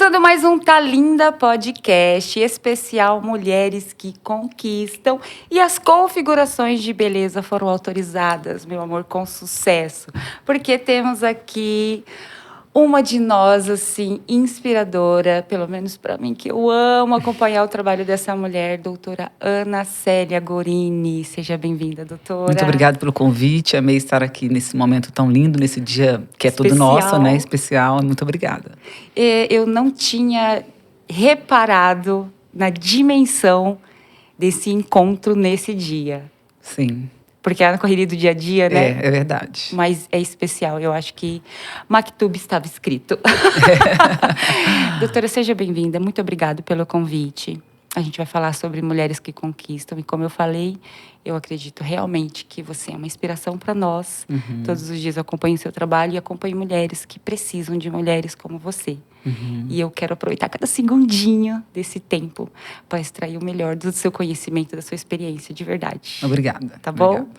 Começando mais um Tá Linda Podcast, especial Mulheres que Conquistam. E as configurações de beleza foram autorizadas, meu amor, com sucesso. Porque temos aqui uma de nós, assim, inspiradora, pelo menos para mim, que eu amo acompanhar o trabalho dessa mulher, doutora Ana Célia Gorini. Seja bem-vinda, doutora. Muito obrigada pelo convite. Amei estar aqui nesse momento tão lindo, nesse dia que é Especial. todo nosso, né? Especial. Muito obrigada. Eu não tinha reparado na dimensão desse encontro nesse dia. Sim. Porque é na correria do dia a dia, né? É verdade. Mas é especial. Eu acho que Maktub estava escrito. Doutora, seja bem-vinda. Muito obrigada pelo convite. A gente vai falar sobre mulheres que conquistam. E como eu falei, eu acredito realmente que você é uma inspiração para nós. Uhum. Todos os dias eu acompanho o seu trabalho e acompanho mulheres que precisam de mulheres como você. Uhum. E eu quero aproveitar cada segundinho desse tempo para extrair o melhor do seu conhecimento, da sua experiência, de verdade. Obrigada. Tá bom? Obrigada.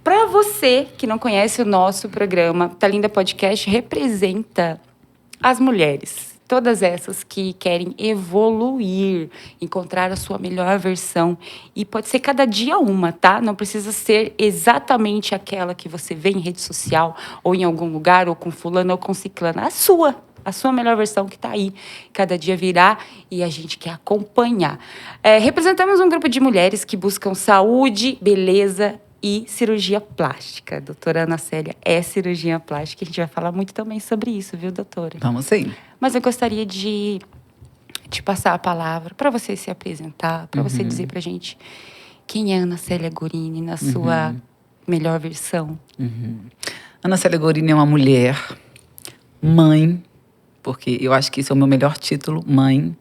Para você que não conhece o nosso programa, Tá Linda Podcast representa as mulheres. Todas essas que querem evoluir, encontrar a sua melhor versão. E pode ser cada dia uma, tá? Não precisa ser exatamente aquela que você vê em rede social, ou em algum lugar, ou com fulano, ou com ciclana. A sua melhor versão que está aí. Cada dia virá e a gente quer acompanhar. Representamos um grupo de mulheres que buscam saúde, beleza e cirurgia plástica. Doutora Ana Célia é cirurgia plástica. A gente vai falar muito também sobre isso, viu, doutora? Vamos sim. Mas eu gostaria de te passar a palavra para você se apresentar, para você dizer para a gente quem é Ana Célia Gorini na sua melhor versão. Ana Célia Gorini é uma mulher, mãe, porque eu acho que esse é o meu melhor título, mãe,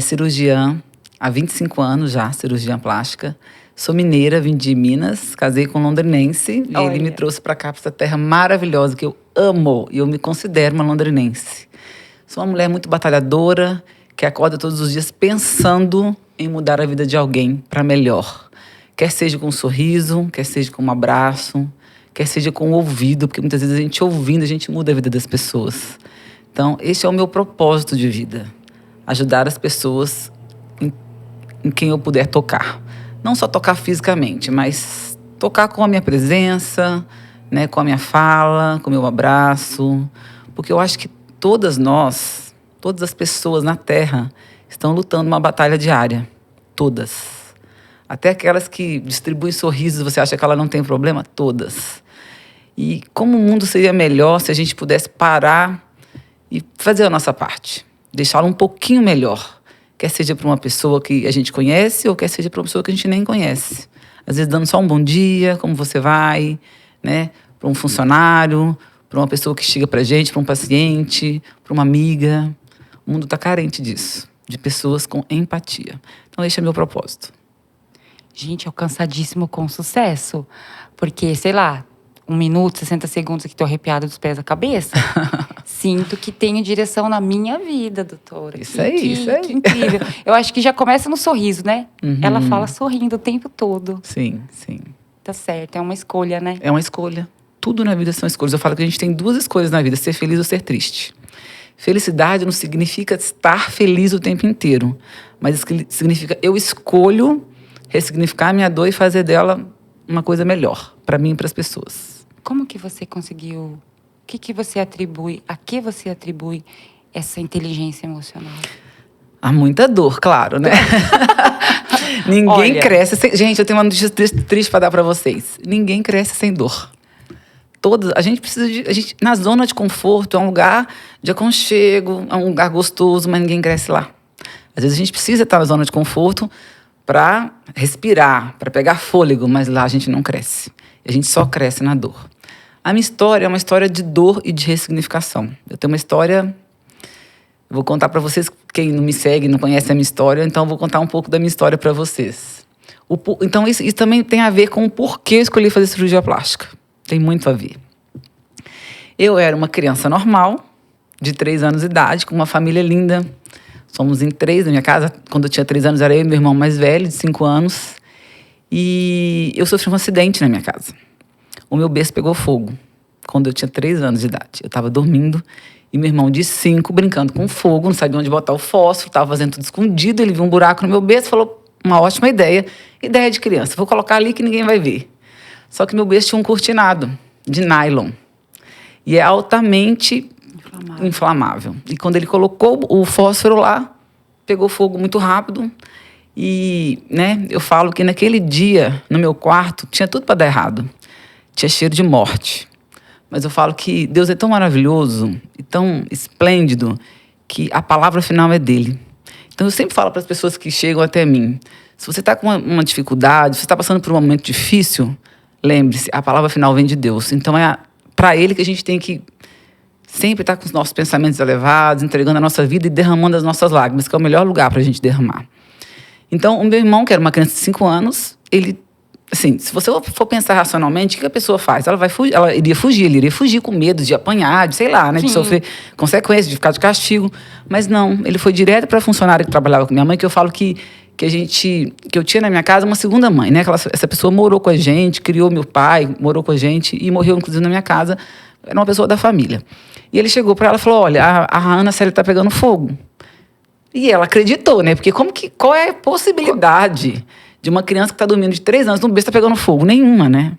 cirurgiã, há 25 anos já, cirurgia plástica. Sou mineira, vim de Minas, casei com um londrinense. E ele me trouxe para cá, para essa terra maravilhosa que eu amo. E eu me considero uma londrinense. Sou uma mulher muito batalhadora, que acorda todos os dias pensando em mudar a vida de alguém para melhor. Quer seja com um sorriso, quer seja com um abraço, quer seja com o ouvido, porque muitas vezes a gente ouvindo, a gente muda a vida das pessoas. Então, esse é o meu propósito de vida. Ajudar as pessoas em quem eu puder tocar. Não só tocar fisicamente, mas tocar com a minha presença, né, com a minha fala, com o meu abraço. Porque eu acho que todas nós, todas as pessoas na Terra estão lutando uma batalha diária. Todas. Até aquelas que distribuem sorrisos, você acha que ela não tem problema? Todas. E como o mundo seria melhor se a gente pudesse parar e fazer a nossa parte. Deixá-lo um pouquinho melhor. Quer seja para uma pessoa que a gente conhece ou quer seja para uma pessoa que a gente nem conhece. Às vezes dando só um bom dia, como você vai, né? Para um funcionário, para uma pessoa que chega para a gente, para um paciente, para uma amiga. O mundo está carente disso, de pessoas com empatia. Então esse é meu propósito. Gente, alcançadíssimo com sucesso. Porque, sei lá, 1 minuto, 60 segundos aqui, estou arrepiada dos pés à cabeça. Sinto que tenho direção na minha vida, doutora. Isso aí. Que incrível. Eu acho que já começa no sorriso, né? Ela fala sorrindo o tempo todo. Sim. Tá certo, é uma escolha, né? É uma escolha. Tudo na vida são escolhas. Eu falo que a gente tem 2 escolhas na vida, ser feliz ou ser triste. Felicidade não significa estar feliz o tempo inteiro, mas significa eu escolho ressignificar a minha dor e fazer dela uma coisa melhor, para mim e para as pessoas. Como que você conseguiu... O que você atribui... A que você atribui essa inteligência emocional? Há muita dor, claro, né? Ninguém cresce sem... Gente, eu tenho uma notícia triste para dar para vocês. Ninguém cresce sem dor. A gente precisa de... na zona de conforto, é um lugar de aconchego, é um lugar gostoso, mas ninguém cresce lá. Às vezes a gente precisa estar na zona de conforto para respirar, para pegar fôlego, mas lá a gente não cresce. A gente só cresce na dor. A minha história é uma história de dor e de ressignificação. Eu tenho uma história... Vou contar para vocês, quem não me segue, não conhece a minha história, então eu vou contar um pouco da minha história para vocês. Então isso também tem a ver com o porquê eu escolhi fazer cirurgia plástica. Tem muito a ver. Eu era uma criança normal, de 3 anos de idade, com uma família linda. Somos em 3 na minha casa. Quando eu tinha 3 anos, era eu e meu irmão mais velho, de 5 anos. E eu sofri um acidente na minha casa. O meu berço pegou fogo quando eu tinha 3 anos de idade. Eu estava dormindo E meu irmão de 5, brincando com fogo, não sabia onde botar o fósforo, estava fazendo tudo escondido. Ele viu um buraco no meu berço e falou, uma ótima ideia. Ideia de criança, vou colocar ali que ninguém vai ver. Só que meu berço tinha um cortinado de nylon. E é altamente inflamável. E quando ele colocou o fósforo lá, pegou fogo muito rápido. E, né, eu falo que naquele dia, no meu quarto, tinha tudo para dar errado. Tinha cheiro de morte. Mas eu falo que Deus é tão maravilhoso e tão esplêndido que a palavra final é dele. Então eu sempre falo para as pessoas que chegam até mim, se você está com uma dificuldade, se você está passando por um momento difícil, lembre-se, a palavra final vem de Deus. Então é para ele que a gente tem que sempre estar com os nossos pensamentos elevados, entregando a nossa vida e derramando as nossas lágrimas, que é o melhor lugar para a gente derramar. Então, o meu irmão, que era uma criança de 5 anos, ele, assim, se você for pensar racionalmente, o que a pessoa faz? Ela iria fugir com medo de apanhar, de sei lá, né, de sofrer consequências, de ficar de castigo. Mas não, ele foi direto para a funcionária que trabalhava com minha mãe, que eu falo que eu tinha na minha casa uma segunda mãe, né? Essa pessoa morou com a gente, criou meu pai, morou com a gente e morreu, inclusive, na minha casa. Era uma pessoa da família. E ele chegou para ela e falou, olha, a Ana Célia está pegando fogo. E ela acreditou, né? Porque qual é a possibilidade de uma criança que está dormindo de 3 anos, no berço, está pegando fogo? Nenhuma, né?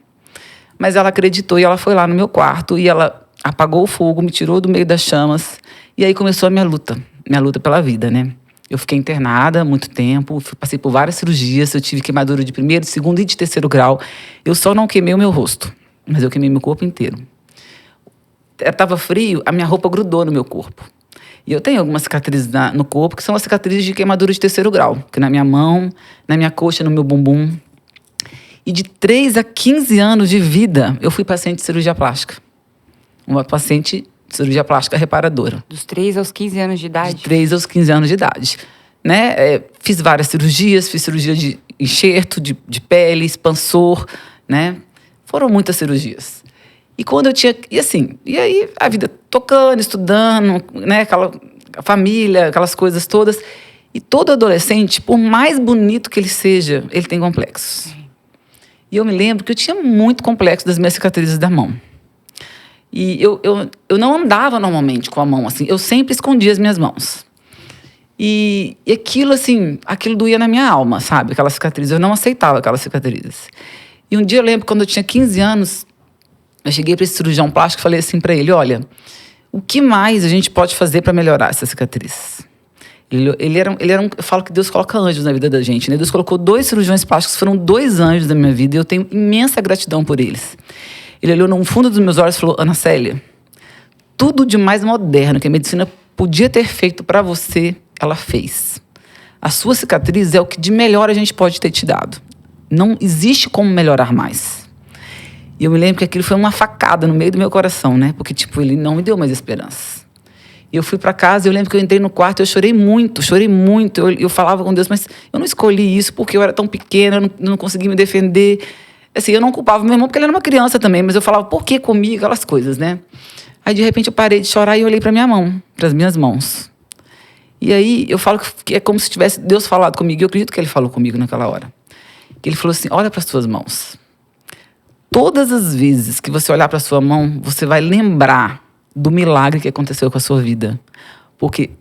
Mas ela acreditou e ela foi lá no meu quarto e ela apagou o fogo, me tirou do meio das chamas. E aí começou a minha luta pela vida, né? Eu fiquei internada há muito tempo, passei por várias cirurgias, eu tive queimadura de 1º, 2º e de 3º grau. Eu só não queimei o meu rosto, mas eu queimei meu corpo inteiro. Estava frio, a minha roupa grudou no meu corpo. E eu tenho algumas cicatrizes no corpo, que são as cicatrizes de queimadura de 3º grau, que na minha mão, na minha coxa, no meu bumbum. E de 3 a 15 anos de vida, eu fui paciente de cirurgia plástica. Uma paciente de cirurgia plástica reparadora. Dos 3 aos 15 anos de idade? De 3 aos 15 anos de idade. Né? Fiz várias cirurgias, fiz cirurgia de enxerto, de pele, expansor, né? Foram muitas cirurgias. E quando eu tinha... E aí a vida tocando, estudando, né? A família, aquelas coisas todas. E todo adolescente, por mais bonito que ele seja, ele tem complexos. E eu me lembro que eu tinha muito complexo das minhas cicatrizes da mão. E eu não andava normalmente com a mão, assim. Eu sempre escondia as minhas mãos. E aquilo, assim, aquilo doía na minha alma, sabe? Aquelas cicatrizes. Eu não aceitava aquelas cicatrizes. E um dia eu lembro, quando eu tinha 15 anos... Eu cheguei para esse cirurgião plástico e falei assim para ele, olha, o que mais a gente pode fazer para melhorar essa cicatriz? Eu falo que Deus coloca anjos na vida da gente, né? Deus colocou 2 cirurgiões plásticos, foram 2 anjos da minha vida e eu tenho imensa gratidão por eles. Ele olhou no fundo dos meus olhos e falou, Ana Célia, tudo de mais moderno que a medicina podia ter feito para você, ela fez. A sua cicatriz é o que de melhor a gente pode ter te dado. Não existe como melhorar mais. E eu me lembro que aquilo foi uma facada no meio do meu coração, né? Porque, ele não me deu mais esperança. E eu fui para casa e eu lembro que eu entrei no quarto e eu chorei muito. Eu falava com Deus, mas eu não escolhi isso porque eu era tão pequena, eu não conseguia me defender. Assim, eu não culpava meu irmão porque ele era uma criança também, mas eu falava, por que comigo? Aquelas coisas, né? Aí, de repente, eu parei de chorar e olhei para minha mão, para as minhas mãos. E aí, eu falo que é como se tivesse Deus falado comigo. E eu acredito que ele falou comigo naquela hora. Que ele falou assim, olha para as suas mãos. Todas as vezes que você olhar para a sua mão, você vai lembrar do milagre que aconteceu com a sua vida. Porque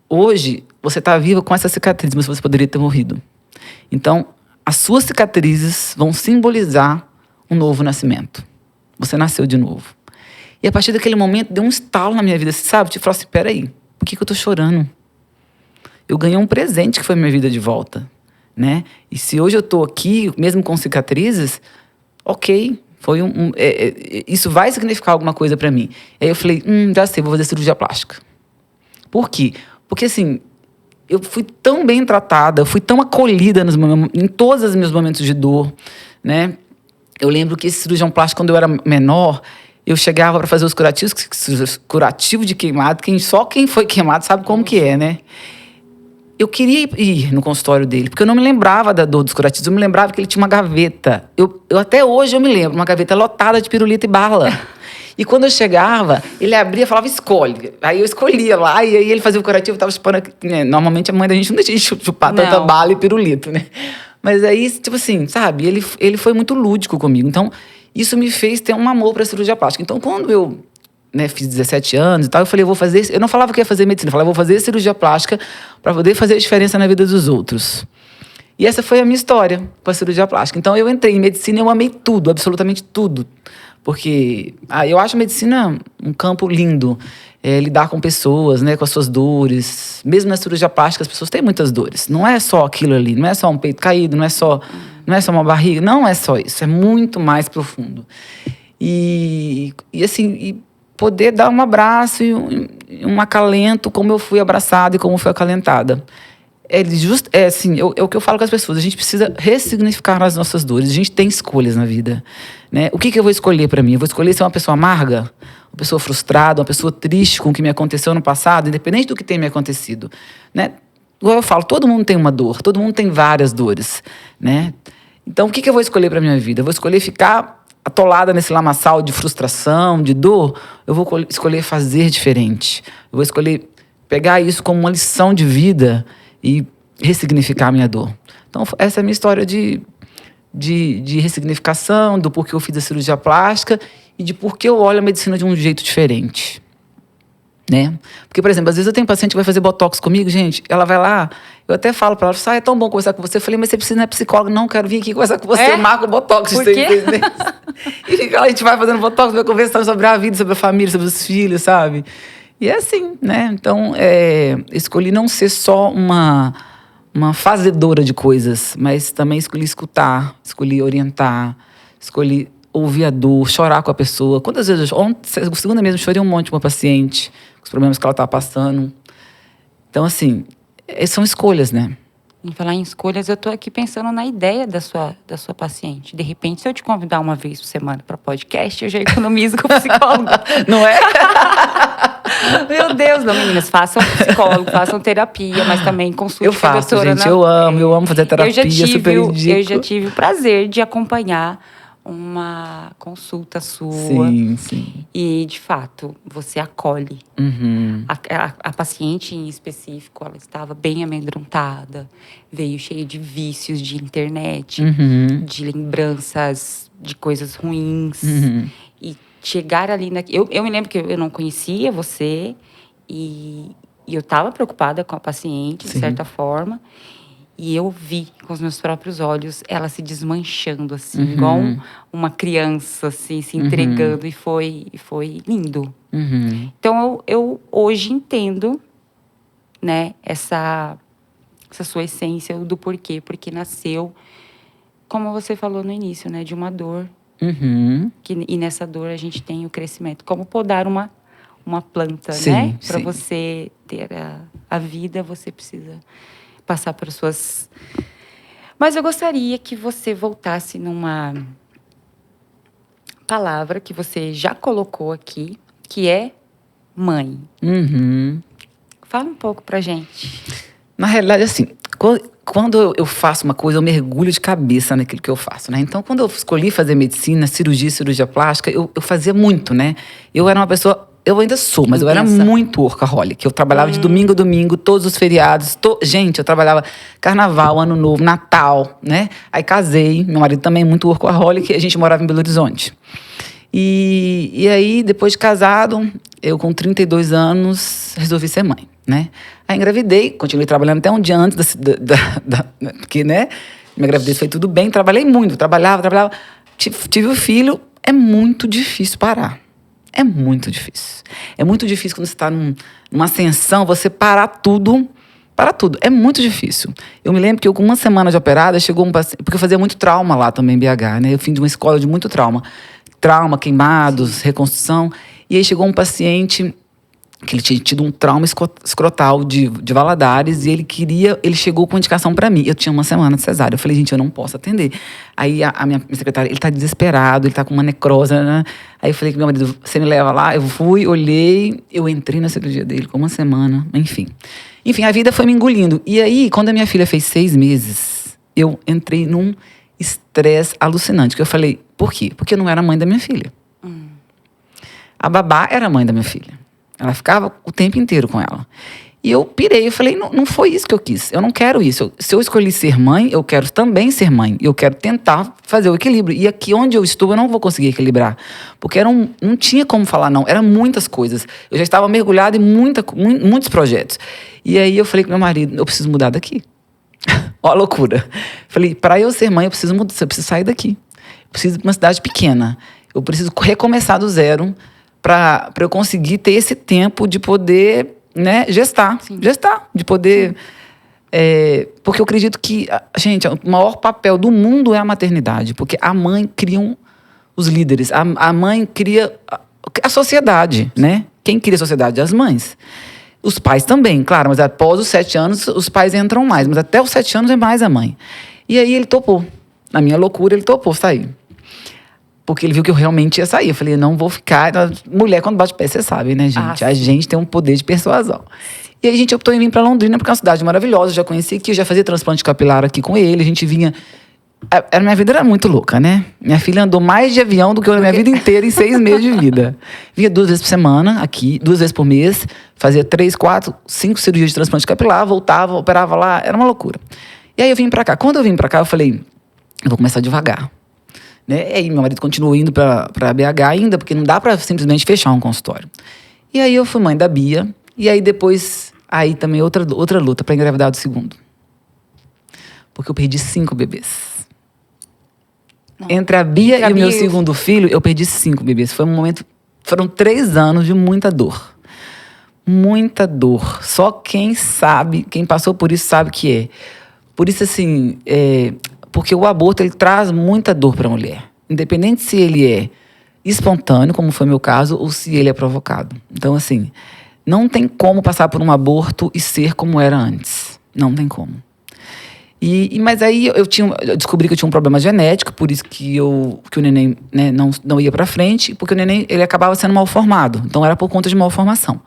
hoje você está viva com essa cicatriz, mas você poderia ter morrido. Então, as suas cicatrizes vão simbolizar um novo nascimento. Você nasceu de novo. E a partir daquele momento, deu um estalo na minha vida, sabe? Tipo, assim, peraí, por que eu estou chorando? Eu ganhei um presente que foi minha vida de volta, né? E se hoje eu estou aqui, mesmo com cicatrizes... Ok, isso vai significar alguma coisa para mim. Aí eu falei, já sei, vou fazer cirurgia plástica. Por quê? Porque, assim, eu fui tão bem tratada, eu fui tão acolhida em todos os meus momentos de dor, né? Eu lembro que esse cirurgião plástico, quando eu era menor, eu chegava para fazer os curativos, curativo de queimado, só quem foi queimado sabe como que é, né? Eu queria ir no consultório dele, porque eu não me lembrava da dor dos curativos, eu me lembrava que ele tinha uma gaveta. Até hoje eu me lembro, uma gaveta lotada de pirulito e bala. E quando eu chegava, ele abria e falava, escolhe. Aí eu escolhia lá, e aí ele fazia o curativo, tava chupando... Né? Normalmente a mãe da gente não deixa de chupar tanta bala e pirulito, né? Mas aí, sabe, ele foi muito lúdico comigo. Então, isso me fez ter um amor para a cirurgia plástica. Então, quando eu né, fiz 17 anos e tal, eu falei, eu vou fazer... Eu não falava que ia fazer medicina, eu falava, eu vou fazer cirurgia plástica para poder fazer a diferença na vida dos outros. E essa foi a minha história com a cirurgia plástica. Então, eu entrei em medicina e eu amei tudo, absolutamente tudo. Porque eu acho a medicina um campo lindo. Lidar com pessoas, né, com as suas dores. Mesmo na cirurgia plástica, as pessoas têm muitas dores. Não é só aquilo ali, não é só um peito caído, não é só uma barriga. Não é só isso, é muito mais profundo. E poder dar um abraço e um acalento, como eu fui abraçada e como fui acalentada. É o que eu falo com as pessoas. A gente precisa ressignificar as nossas dores. A gente tem escolhas na vida, né? O que eu vou escolher para mim? Eu vou escolher ser uma pessoa amarga? Uma pessoa frustrada? Uma pessoa triste com o que me aconteceu no passado? Independente do que tem me acontecido, né? Igual eu falo, todo mundo tem uma dor. Todo mundo tem várias dores, né? Então, o que eu vou escolher para minha vida? Eu vou escolher ficar atolada nesse lamaçal de frustração, de dor? Eu vou escolher fazer diferente. Eu vou escolher pegar isso como uma lição de vida e ressignificar a minha dor. Então, essa é a minha história de ressignificação, do porquê eu fiz a cirurgia plástica e de porquê eu olho a medicina de um jeito diferente, né? Porque, por exemplo, às vezes eu tenho paciente que vai fazer botox comigo, gente, ela vai lá, eu até falo para ela, é tão bom conversar com você. Eu falei, mas você precisa, não é psicóloga, não, quero vir aqui conversar com você, marca o botox. Por quê? E fica lá, a gente vai fazendo botox, vai conversando sobre a vida, sobre a família, sobre os filhos, sabe? E é assim, né? Então, escolhi não ser só uma fazedora de coisas, mas também escolhi escutar, escolhi orientar, escolhi ouvir a dor, chorar com a pessoa. Quantas vezes segunda mesmo, chorei um monte com uma paciente, com os problemas que ela estava passando. Então, assim, são escolhas, né? Em falar em escolhas, eu tô aqui pensando na ideia da sua paciente. De repente, se eu te convidar uma vez por semana para podcast, eu já economizo com o psicólogo. Não é? Meu Deus, não, meninas, façam psicólogo, façam terapia, mas também consulte eu faço, a doutora. Gente, eu amo fazer terapia, super indico. Eu já tive o prazer de acompanhar uma consulta sua. Sim, sim. E, de fato, você acolhe. Uhum. A paciente em específico, ela estava bem amedrontada, veio cheia de vícios de internet, de lembranças de coisas ruins. E chegar ali... Eu me lembro que eu não conhecia você e eu estava preocupada com a paciente, de certa forma. E eu vi com os meus próprios olhos ela se desmanchando, assim, igual uma criança, assim, se entregando. E foi lindo. Então, eu hoje entendo, né, essa sua essência do porquê. Porque nasceu, como você falou no início, né, de uma dor. E nessa dor a gente tem o crescimento. Como podar uma planta, né? Para você ter a vida, você precisa passar por suas... Mas eu gostaria que você voltasse numa palavra que você já colocou aqui, que é mãe. Fala um pouco pra gente. Na realidade, assim, quando eu faço uma coisa, eu mergulho de cabeça naquilo que eu faço, né? Então, quando eu escolhi fazer medicina, cirurgia plástica, eu fazia muito, né? Eu era uma pessoa... Eu ainda sou, mas eu era muito workaholic. Eu trabalhava de domingo a domingo, todos os feriados. Gente, eu trabalhava Carnaval, Ano Novo, Natal, né? Aí casei, meu marido também muito workaholic, e a gente morava em Belo Horizonte. E aí, depois de casado, eu com 32 anos, resolvi ser mãe, né? Aí engravidei, continuei trabalhando até um dia antes porque, né? Minha gravidez foi tudo bem, trabalhei muito, trabalhava. Tive o filho, é muito difícil parar. É muito difícil. É muito difícil quando você está numa ascensão, você parar tudo. É muito difícil. Eu me lembro que eu, com uma semana de operada, chegou um paciente... Porque eu fazia muito trauma lá também em BH, né? Eu vim de uma escola de muito trauma. Trauma, queimados, reconstrução. E aí chegou um paciente que ele tinha tido um trauma escrotal de Valadares e ele chegou com indicação para mim. Eu tinha uma semana de cesárea. Eu falei, gente, eu não posso atender. Aí a minha secretária, ele tá desesperado, ele tá com uma necrose, né? Aí eu falei que meu marido, você me leva lá? Eu fui, olhei, eu entrei na cirurgia dele com uma semana, enfim. Enfim, a vida foi me engolindo. E aí, quando a minha filha fez 6 meses, eu entrei num estresse alucinante. Que eu falei, por quê? Porque eu não era mãe da minha filha. A babá era a mãe da minha filha. Ela ficava o tempo inteiro com ela. E eu pirei, eu falei, não foi isso que eu quis, eu não quero isso. Se eu escolhi ser mãe, eu quero também ser mãe. Eu quero tentar fazer o equilíbrio. E aqui onde eu estou, eu não vou conseguir equilibrar. Porque não tinha como falar não, eram muitas coisas. Eu já estava mergulhada em muitos projetos. E aí eu falei com meu marido, eu preciso mudar daqui. Ó a loucura. Falei, para eu ser mãe, eu preciso sair daqui. Eu preciso ir para uma cidade pequena. Eu preciso recomeçar do zero para eu conseguir ter esse tempo de poder, né, gestar, de poder... porque eu acredito que, gente, o maior papel do mundo é a maternidade, porque a mãe cria os líderes, a mãe cria a sociedade, né? Quem cria a sociedade? As mães. Os pais também, claro, mas após os 7 anos, os pais entram mais, mas até os 7 anos é mais a mãe. E aí ele topou. Na minha loucura, ele topou sair. Porque ele viu que eu realmente ia sair. Eu falei, não vou ficar... Mulher, quando bate pé, você sabe, né, gente? A gente tem um poder de persuasão. E aí a gente optou em vir para Londrina, porque é uma cidade maravilhosa. Eu já conheci aqui, eu já fazia transplante capilar aqui com ele. A gente vinha... Minha vida era muito louca, né? Minha filha andou mais de avião do que eu na minha vida inteira em 6 meses de vida. Vinha 2 vezes por semana aqui, 2 vezes por mês. Fazia 3, 4, 5 cirurgias de transplante capilar. Voltava, operava lá. Era uma loucura. E aí eu vim para cá. Quando eu vim para cá, eu falei, eu vou começar devagar. Né? E aí meu marido continuou indo para BH ainda, porque não dá para simplesmente fechar um consultório. E aí eu fui mãe da Bia. E aí depois, aí também outra luta para engravidar do segundo. Porque eu perdi 5 bebês. Entre a Bia e o meu segundo filho, eu perdi 5 bebês. Foi um momento... Foram 3 anos de muita dor. Muita dor. Só quem sabe, quem passou por isso sabe que é. Por isso, assim... Porque o aborto, ele traz muita dor para a mulher. Independente se ele é espontâneo, como foi meu caso, ou se ele é provocado. Então, assim... Não tem como passar por um aborto e ser como era antes. Não tem como. Mas aí eu descobri que eu tinha um problema genético, por isso que o neném, né, não ia para frente, porque o neném ele acabava sendo mal formado. Então era por conta de malformação.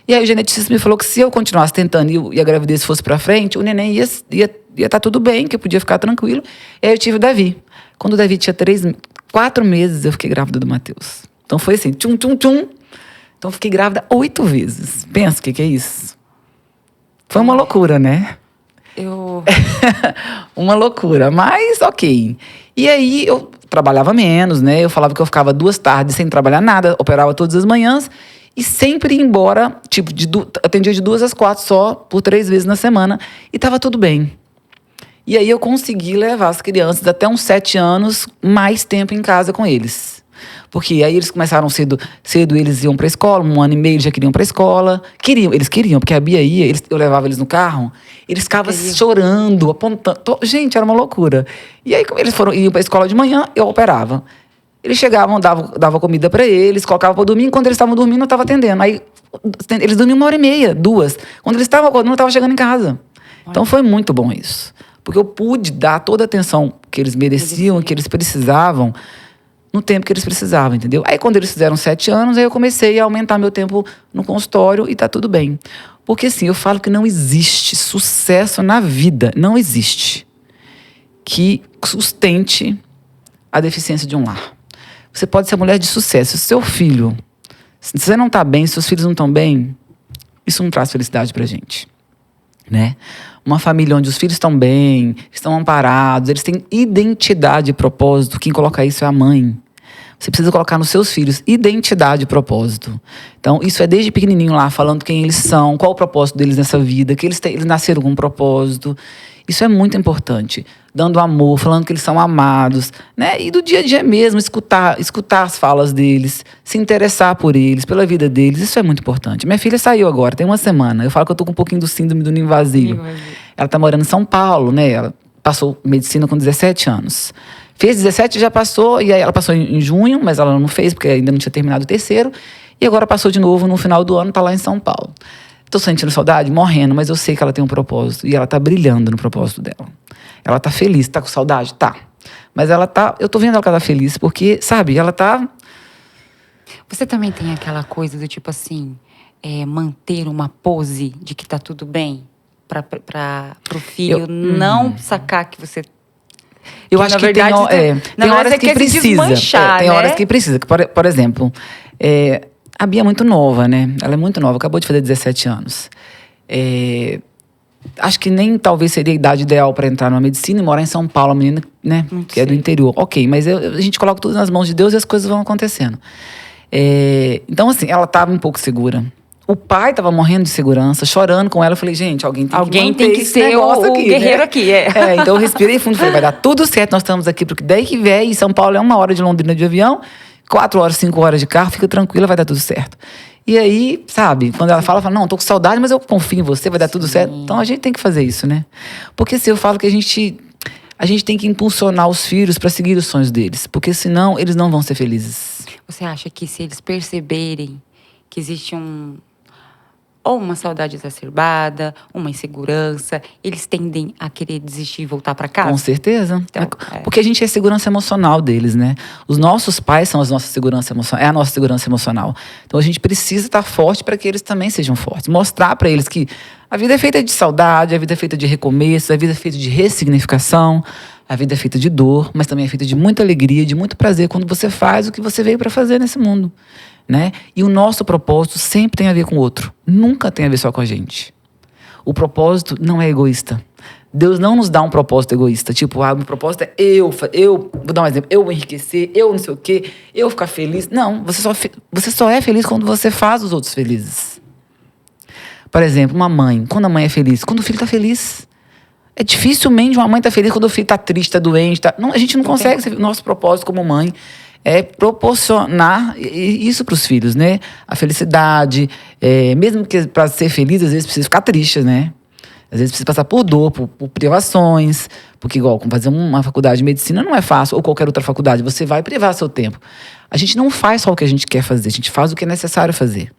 E aí o geneticista me falou que se eu continuasse tentando e a gravidez fosse para frente, o neném ia estar tudo bem, que eu podia ficar tranquilo. E aí eu tive o Davi. Quando o Davi tinha 4 meses, eu fiquei grávida do Matheus. Então foi assim, tchum, tchum, tchum. Então eu fiquei grávida 8 vezes. Pensa o que é isso? Foi uma loucura, né? Uma loucura, mas ok. E aí eu trabalhava menos, né? Eu falava que eu ficava 2 tardes sem trabalhar nada, operava todas as manhãs e sempre ia embora, tipo, atendia de 2 às 4 só, por 3 vezes na semana, e tava tudo bem. E aí eu consegui levar as crianças até uns 7 anos, mais tempo em casa com eles. Porque aí eles começaram cedo eles iam para a escola, 1 ano e meio eles já queriam para a escola. Eles queriam, porque a Bia ia, eu levava eles no carro, eles ficavam chorando, apontando. Gente, era uma loucura. E aí, como eles iam para a escola de manhã, eu operava. Eles chegavam, dava comida para eles, colocava para dormir, enquanto eles estavam dormindo, eu estava atendendo. Aí eles dormiam 1 hora e meia, 2. Quando eles estavam acordando, eu estava chegando em casa. Então foi muito bom isso. Porque eu pude dar toda a atenção que eles mereciam, que eles precisavam, no tempo que eles precisavam, entendeu? Aí quando eles fizeram 7 anos, aí eu comecei a aumentar meu tempo no consultório e tá tudo bem. Porque assim, eu falo que não existe sucesso na vida, não existe, que sustente a deficiência de um lar. Você pode ser mulher de sucesso, se seu filho, se você não tá bem, se seus filhos não estão bem, isso não traz felicidade pra gente, né? Uma família onde os filhos estão bem, estão amparados, eles têm identidade e propósito. Quem coloca isso é a mãe. Você precisa colocar nos seus filhos identidade e propósito. Então, isso é desde pequenininho lá, falando quem eles são, qual o propósito deles nessa vida, que eles nasceram com um propósito. Isso é muito importante. Dando amor, falando que eles são amados, né? E do dia a dia mesmo, escutar as falas deles, se interessar por eles, pela vida deles, isso é muito importante. Minha filha saiu agora, tem 1 semana. Eu falo que eu tô com um pouquinho do síndrome do ninho vazio. Ela tá morando em São Paulo, né? Ela passou medicina com 17 anos. Fez 17, já passou, e aí ela passou em junho, mas ela não fez, porque ainda não tinha terminado o 3º. E agora passou de novo no final do ano, tá lá em São Paulo. Tô sentindo saudade, morrendo, mas eu sei que ela tem um propósito. E ela tá brilhando no propósito dela. Ela tá feliz, tá com saudade? Tá. Mas ela tá... Eu tô vendo ela que ela tá feliz, porque, sabe, ela tá... Você também tem aquela coisa do tipo assim, manter uma pose de que tá tudo bem? Pro filho não sacar que você... Eu acho que verdade, tem horas que precisa. Tem horas que precisa. Por exemplo, a Bia é muito nova, né? Ela é muito nova, acabou de fazer 17 anos. Acho que nem talvez seria a idade ideal para entrar na medicina e morar em São Paulo, a menina, né, que é do interior. Ok, mas a gente coloca tudo nas mãos de Deus e as coisas vão acontecendo. Então, assim, ela estava um pouco segura. O pai estava morrendo de segurança, chorando com ela. Eu falei, gente, alguém tem que ser o guerreiro, né? Aqui. Então eu respirei fundo e falei, vai dar tudo certo, nós estamos aqui, porque daí que vem, e São Paulo é 1 hora de Londrina de avião, 4 horas, 5 horas de carro, fica tranquila, vai dar tudo certo. E aí, sabe, quando ela fala, não, tô com saudade, mas eu confio em você, vai dar tudo certo. Então a gente tem que fazer isso, né? Porque se eu falo que a gente tem que impulsionar os filhos para seguir os sonhos deles, porque senão eles não vão ser felizes. Você acha que se eles perceberem que existe ou uma saudade exacerbada, uma insegurança, eles tendem a querer desistir e voltar para casa? Com certeza. Então, porque a gente é a segurança emocional deles, né? Os nossos pais são a nossa segurança emocional, é a nossa segurança emocional. Então a gente precisa estar forte para que eles também sejam fortes. Mostrar para eles que a vida é feita de saudade, a vida é feita de recomeço, a vida é feita de ressignificação, a vida é feita de dor, mas também é feita de muita alegria, de muito prazer quando você faz o que você veio para fazer nesse mundo. Né? E o nosso propósito sempre tem a ver com o outro. Nunca tem a ver só com a gente. O propósito não é egoísta. Deus não nos dá um propósito egoísta. Tipo, meu propósito é eu, vou dar um exemplo, eu enriquecer, eu não sei o quê, eu ficar feliz. Não, você só é feliz quando você faz os outros felizes. Por exemplo, uma mãe, quando a mãe é feliz, quando o filho está feliz. É dificilmente uma mãe tá feliz quando o filho está triste, está doente. Não, a gente não consegue ser, nosso propósito como mãe é proporcionar isso para os filhos, né? A felicidade, mesmo que para ser feliz, às vezes precisa ficar triste, né? Às vezes precisa passar por dor, por privações, porque igual, fazer uma faculdade de medicina não é fácil, ou qualquer outra faculdade, você vai privar seu tempo. A gente não faz só o que a gente quer fazer, a gente faz o que é necessário fazer,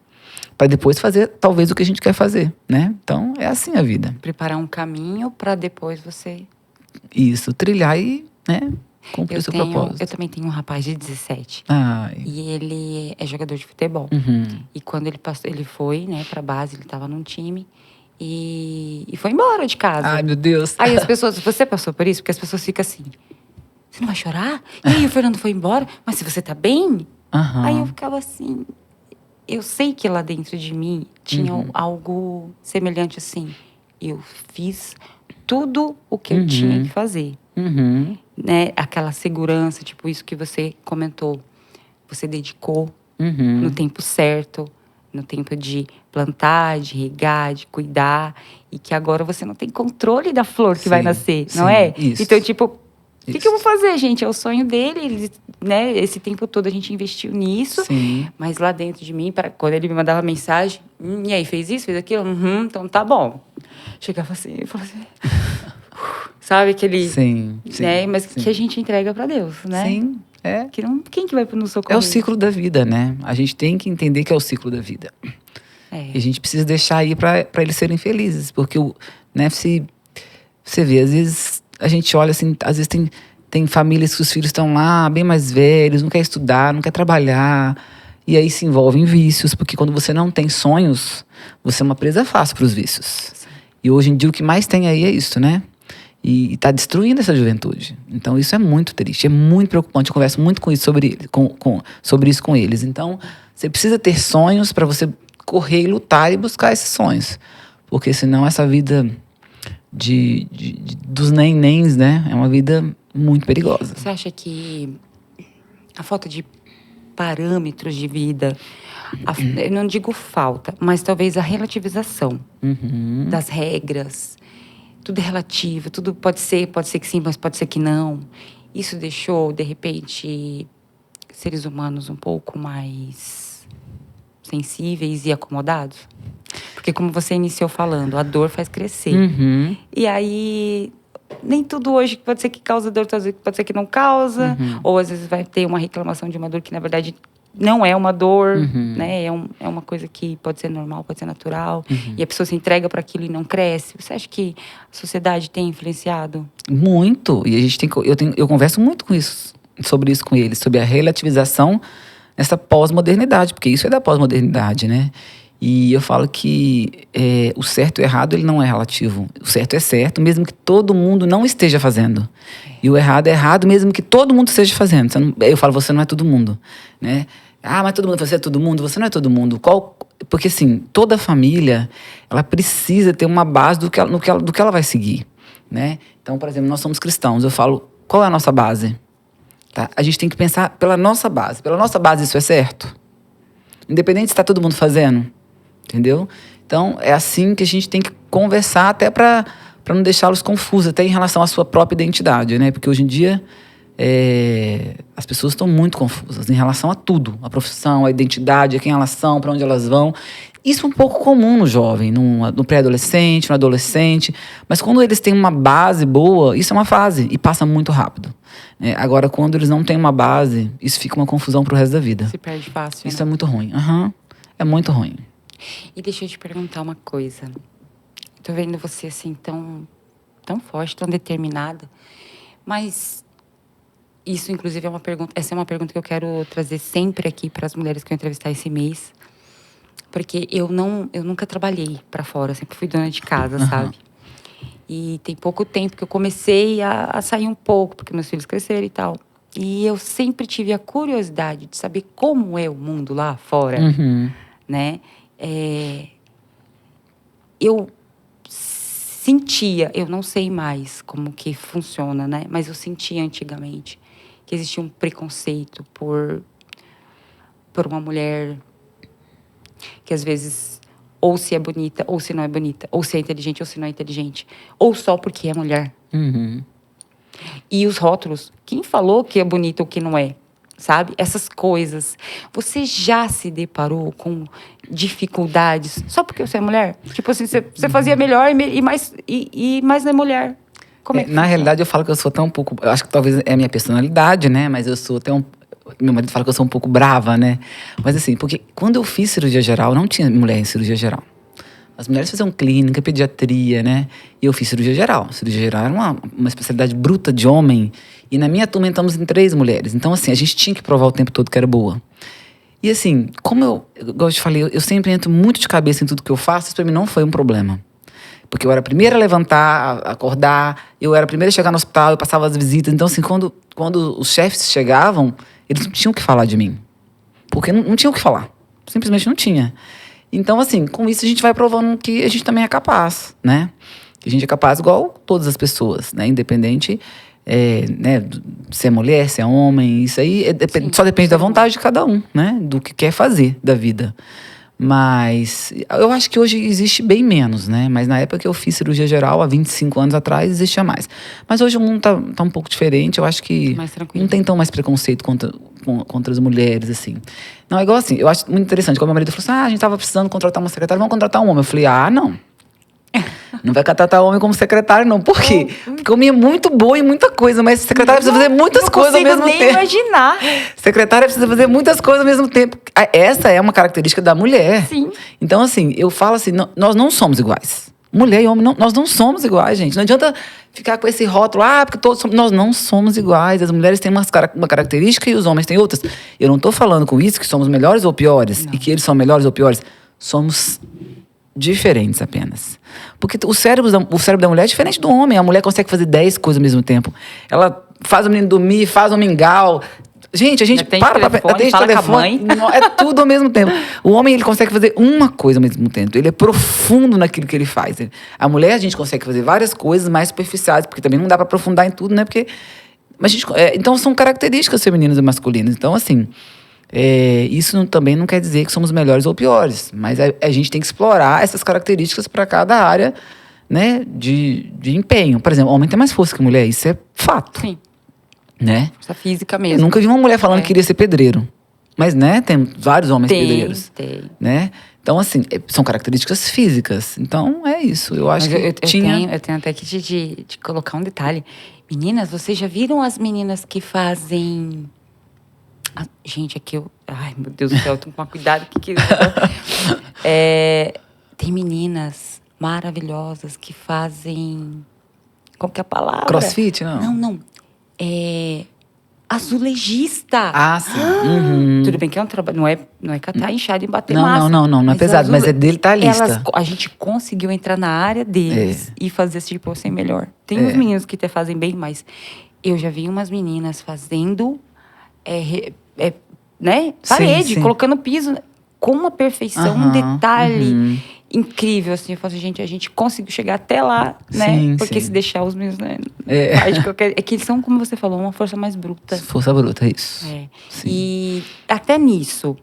para depois fazer talvez o que a gente quer fazer, né? Então é assim a vida. Preparar um caminho para depois você... Isso, trilhar e, né? Cumprir o seu propósito. Eu também tenho um rapaz de 17. Ai. E ele é jogador de futebol. Uhum. E quando ele foi, né, pra base, ele tava num time e foi embora de casa. Ai, meu Deus. Aí as pessoas, você passou por isso? Porque as pessoas ficam assim, você não vai chorar? E aí o Fernando foi embora, mas se você tá bem? Uhum. Aí eu ficava assim, eu sei que lá dentro de mim tinha algo semelhante assim. Eu fiz tudo o que eu tinha que fazer. Uhum. Né? Aquela segurança, tipo isso que você comentou. Você dedicou no tempo certo, no tempo de plantar, de regar, de cuidar. E que agora você não tem controle da flor que vai nascer, não é? Isso. Então, tipo, o que eu vou fazer, gente? É o sonho dele, né? Esse tempo todo a gente investiu nisso. Sim. Mas lá dentro de mim, quando ele me mandava mensagem, e aí, fez isso, fez aquilo? Então tá bom. Chegava assim, eu falava assim... Sabe, aquele... Sim, né? Mas que a gente entrega para Deus, né? Sim, é. Quem que vai nos socorrer? É o ciclo da vida, né? A gente tem que entender que é o ciclo da vida. E a gente precisa deixar aí para eles serem felizes. Porque, né, se você vê, às vezes a gente olha assim, às vezes tem famílias que os filhos estão lá, bem mais velhos, não quer estudar, não quer trabalhar. E aí se envolve em vícios, porque quando você não tem sonhos, você é uma presa fácil para os vícios. Sim. E hoje em dia o que mais tem aí é isso, né? E está destruindo essa juventude. Então isso é muito triste, é muito preocupante. Eu converso muito com isso sobre isso com eles. Então você precisa ter sonhos para você correr e lutar e buscar esses sonhos. Porque senão essa vida dos nenéns, né? É uma vida muito perigosa. Você acha que a falta de parâmetros de vida, eu não digo falta, mas talvez a relativização das regras, tudo é relativo, tudo pode ser que sim, mas pode ser que não. Isso deixou, de repente, seres humanos um pouco mais sensíveis e acomodados? Porque como você iniciou falando, a dor faz crescer. E aí, nem tudo hoje pode ser que causa dor, pode ser que não causa. Ou às vezes vai ter uma reclamação de uma dor que, na verdade, não é uma dor, né? É uma coisa que pode ser normal, pode ser natural. E a pessoa se entrega para aquilo e não cresce. Você acha que a sociedade tem influenciado? Muito. E a gente eu converso muito sobre isso com eles, sobre a relativização nessa pós-modernidade, porque isso é da pós-modernidade, né? E eu falo que o certo e o errado, ele não é relativo. O certo é certo, mesmo que todo mundo não esteja fazendo. E o errado é errado, mesmo que todo mundo esteja fazendo. Eu falo, você não é todo mundo, né? Ah, mas todo mundo, você é todo mundo? Você não é todo mundo. Porque, assim, toda família, ela precisa ter uma base do que ela vai seguir, né? Então, por exemplo, nós somos cristãos. Eu falo, qual é a nossa base? Tá? A gente tem que pensar pela nossa base. Pela nossa base, isso é certo? Independente se está todo mundo fazendo, entendeu? Então, é assim que a gente tem que conversar até para não deixá-los confusos, até em relação à sua própria identidade, né? Porque hoje em dia as pessoas estão muito confusas em relação a tudo. A profissão, a identidade, a quem elas são, para onde elas vão. Isso é um pouco comum no jovem, no pré-adolescente, no adolescente. Mas quando eles têm uma base boa, isso é uma fase e passa muito rápido. Agora, quando eles não têm uma base, isso fica uma confusão pro resto da vida. Se perde fácil, Isso né? é muito ruim. É muito ruim. E deixa eu te perguntar uma coisa. Tô vendo você assim tão forte, tão determinada. Mas isso, inclusive, é uma pergunta. Essa é uma pergunta que eu quero trazer sempre aqui para as mulheres que eu entrevistar esse mês. Porque eu nunca trabalhei para fora, eu sempre fui dona de casa, sabe? E tem pouco tempo que eu comecei a sair um pouco, porque meus filhos cresceram e tal. E eu sempre tive a curiosidade de saber como é o mundo lá fora, né? Eu sentia, eu não sei mais como que funciona, né? Mas eu sentia antigamente que existia um preconceito por uma mulher que às vezes ou se é bonita ou se não é bonita, ou se é inteligente ou se não é inteligente, ou só porque é mulher. E os rótulos, quem falou que é bonita ou que não é? Sabe? Essas coisas. Você já se deparou com dificuldades só porque você é mulher? Tipo assim, você fazia melhor e mais não é mulher. Como é que Na funciona? realidade, eu falo que eu sou até um pouco... Eu acho que talvez é a minha personalidade, né? Mas eu sou até meu marido fala que eu sou um pouco brava, né? Mas assim, porque quando eu fiz cirurgia geral, não tinha mulher em cirurgia geral. As mulheres faziam clínica, pediatria, né? E eu fiz cirurgia geral. Cirurgia geral era uma especialidade bruta de homem. E na minha turma entramos em 3 mulheres. Então, assim, a gente tinha que provar o tempo todo que era boa. E assim, como eu te falei, eu sempre entro muito de cabeça em tudo que eu faço. Isso pra mim não foi um problema. Porque eu era a primeira a levantar, a acordar. Eu era a primeira a chegar no hospital, eu passava as visitas. Então, assim, quando os chefes chegavam, eles não tinham o que falar de mim. Porque não tinham o que falar. Simplesmente não tinha. Então, assim, com isso a gente vai provando que a gente também é capaz, né? Que a gente é capaz igual todas as pessoas, né? Independente, né? Se é mulher, se é homem, isso aí só depende da vontade de cada um, né? Do que quer fazer da vida. Mas eu acho que hoje existe bem menos, né? Mas na época que eu fiz cirurgia geral, há 25 anos atrás, existia mais. Mas hoje o mundo tá um pouco diferente. Eu acho que Mais tranquilo. não tem tão mais preconceito contra as mulheres, assim. Não, é igual assim, eu acho muito interessante. Quando meu marido falou assim, a gente tava precisando contratar uma secretária, vamos contratar um homem. Eu falei, não. Não vai contratar homem como secretário, não. Por quê? Porque o homem é muito boa em muita coisa, mas secretária precisa fazer muitas coisas ao mesmo tempo. Não consigo nem imaginar. Secretária precisa fazer muitas coisas ao mesmo tempo. Essa é uma característica da mulher. Sim. Então, assim, eu falo assim, nós não somos iguais. Mulher e homem, nós não somos iguais, gente. Não adianta ficar com esse rótulo, porque todos somos... Nós não somos iguais. As mulheres têm uma característica e os homens têm outras. Eu não estou falando com isso que somos melhores ou piores, e que eles são melhores ou piores. Somos diferentes apenas. Porque o cérebro da mulher é diferente do homem. A mulher consegue fazer 10 coisas ao mesmo tempo. Ela faz o menino dormir, faz o mingau. Gente, atende telefone, é tudo ao mesmo tempo. O homem, ele consegue fazer uma coisa ao mesmo tempo. Ele é profundo naquilo que ele faz. A mulher, a gente consegue fazer várias coisas mais superficiais, porque também não dá para aprofundar em tudo, né? Porque, então, são características femininas e masculinas. Então, assim, isso também não quer dizer que somos melhores ou piores. Mas a gente tem que explorar essas características para cada área, né, de empenho. Por exemplo, homem tem mais força que mulher. Isso é fato. Sim. Né? Força física mesmo. Eu nunca vi uma mulher falando que queria ser pedreiro. Mas, né, tem vários homens pedreiros. Tem. Né? Então, assim, são características físicas. Então, é isso. Eu acho que eu tenho até que te colocar um detalhe. Meninas, vocês já viram as meninas que fazem... gente, aqui eu... Ai, meu Deus do céu, toma cuidado. Tem meninas maravilhosas que fazem... Qual que é a palavra? Crossfit, não? Não. Azulejista. Sim. Uhum. Tudo bem que é um trabalho, não é catar inchado e bater não, massa. Não é pesado, mas é detalhista. A gente conseguiu entrar na área deles e fazer esse tipo assim melhor. Tem uns meninos que até fazem bem, mas eu já vi umas meninas fazendo, né? Parede, sim. colocando piso. com uma perfeição, um detalhe incrível, assim. Eu falo assim, gente, a gente conseguiu chegar até lá, né? Sim, Porque sim. se deixar os meus, né? É que eles são, como você falou, uma força mais bruta. Força bruta, isso. É. Sim. E até nisso,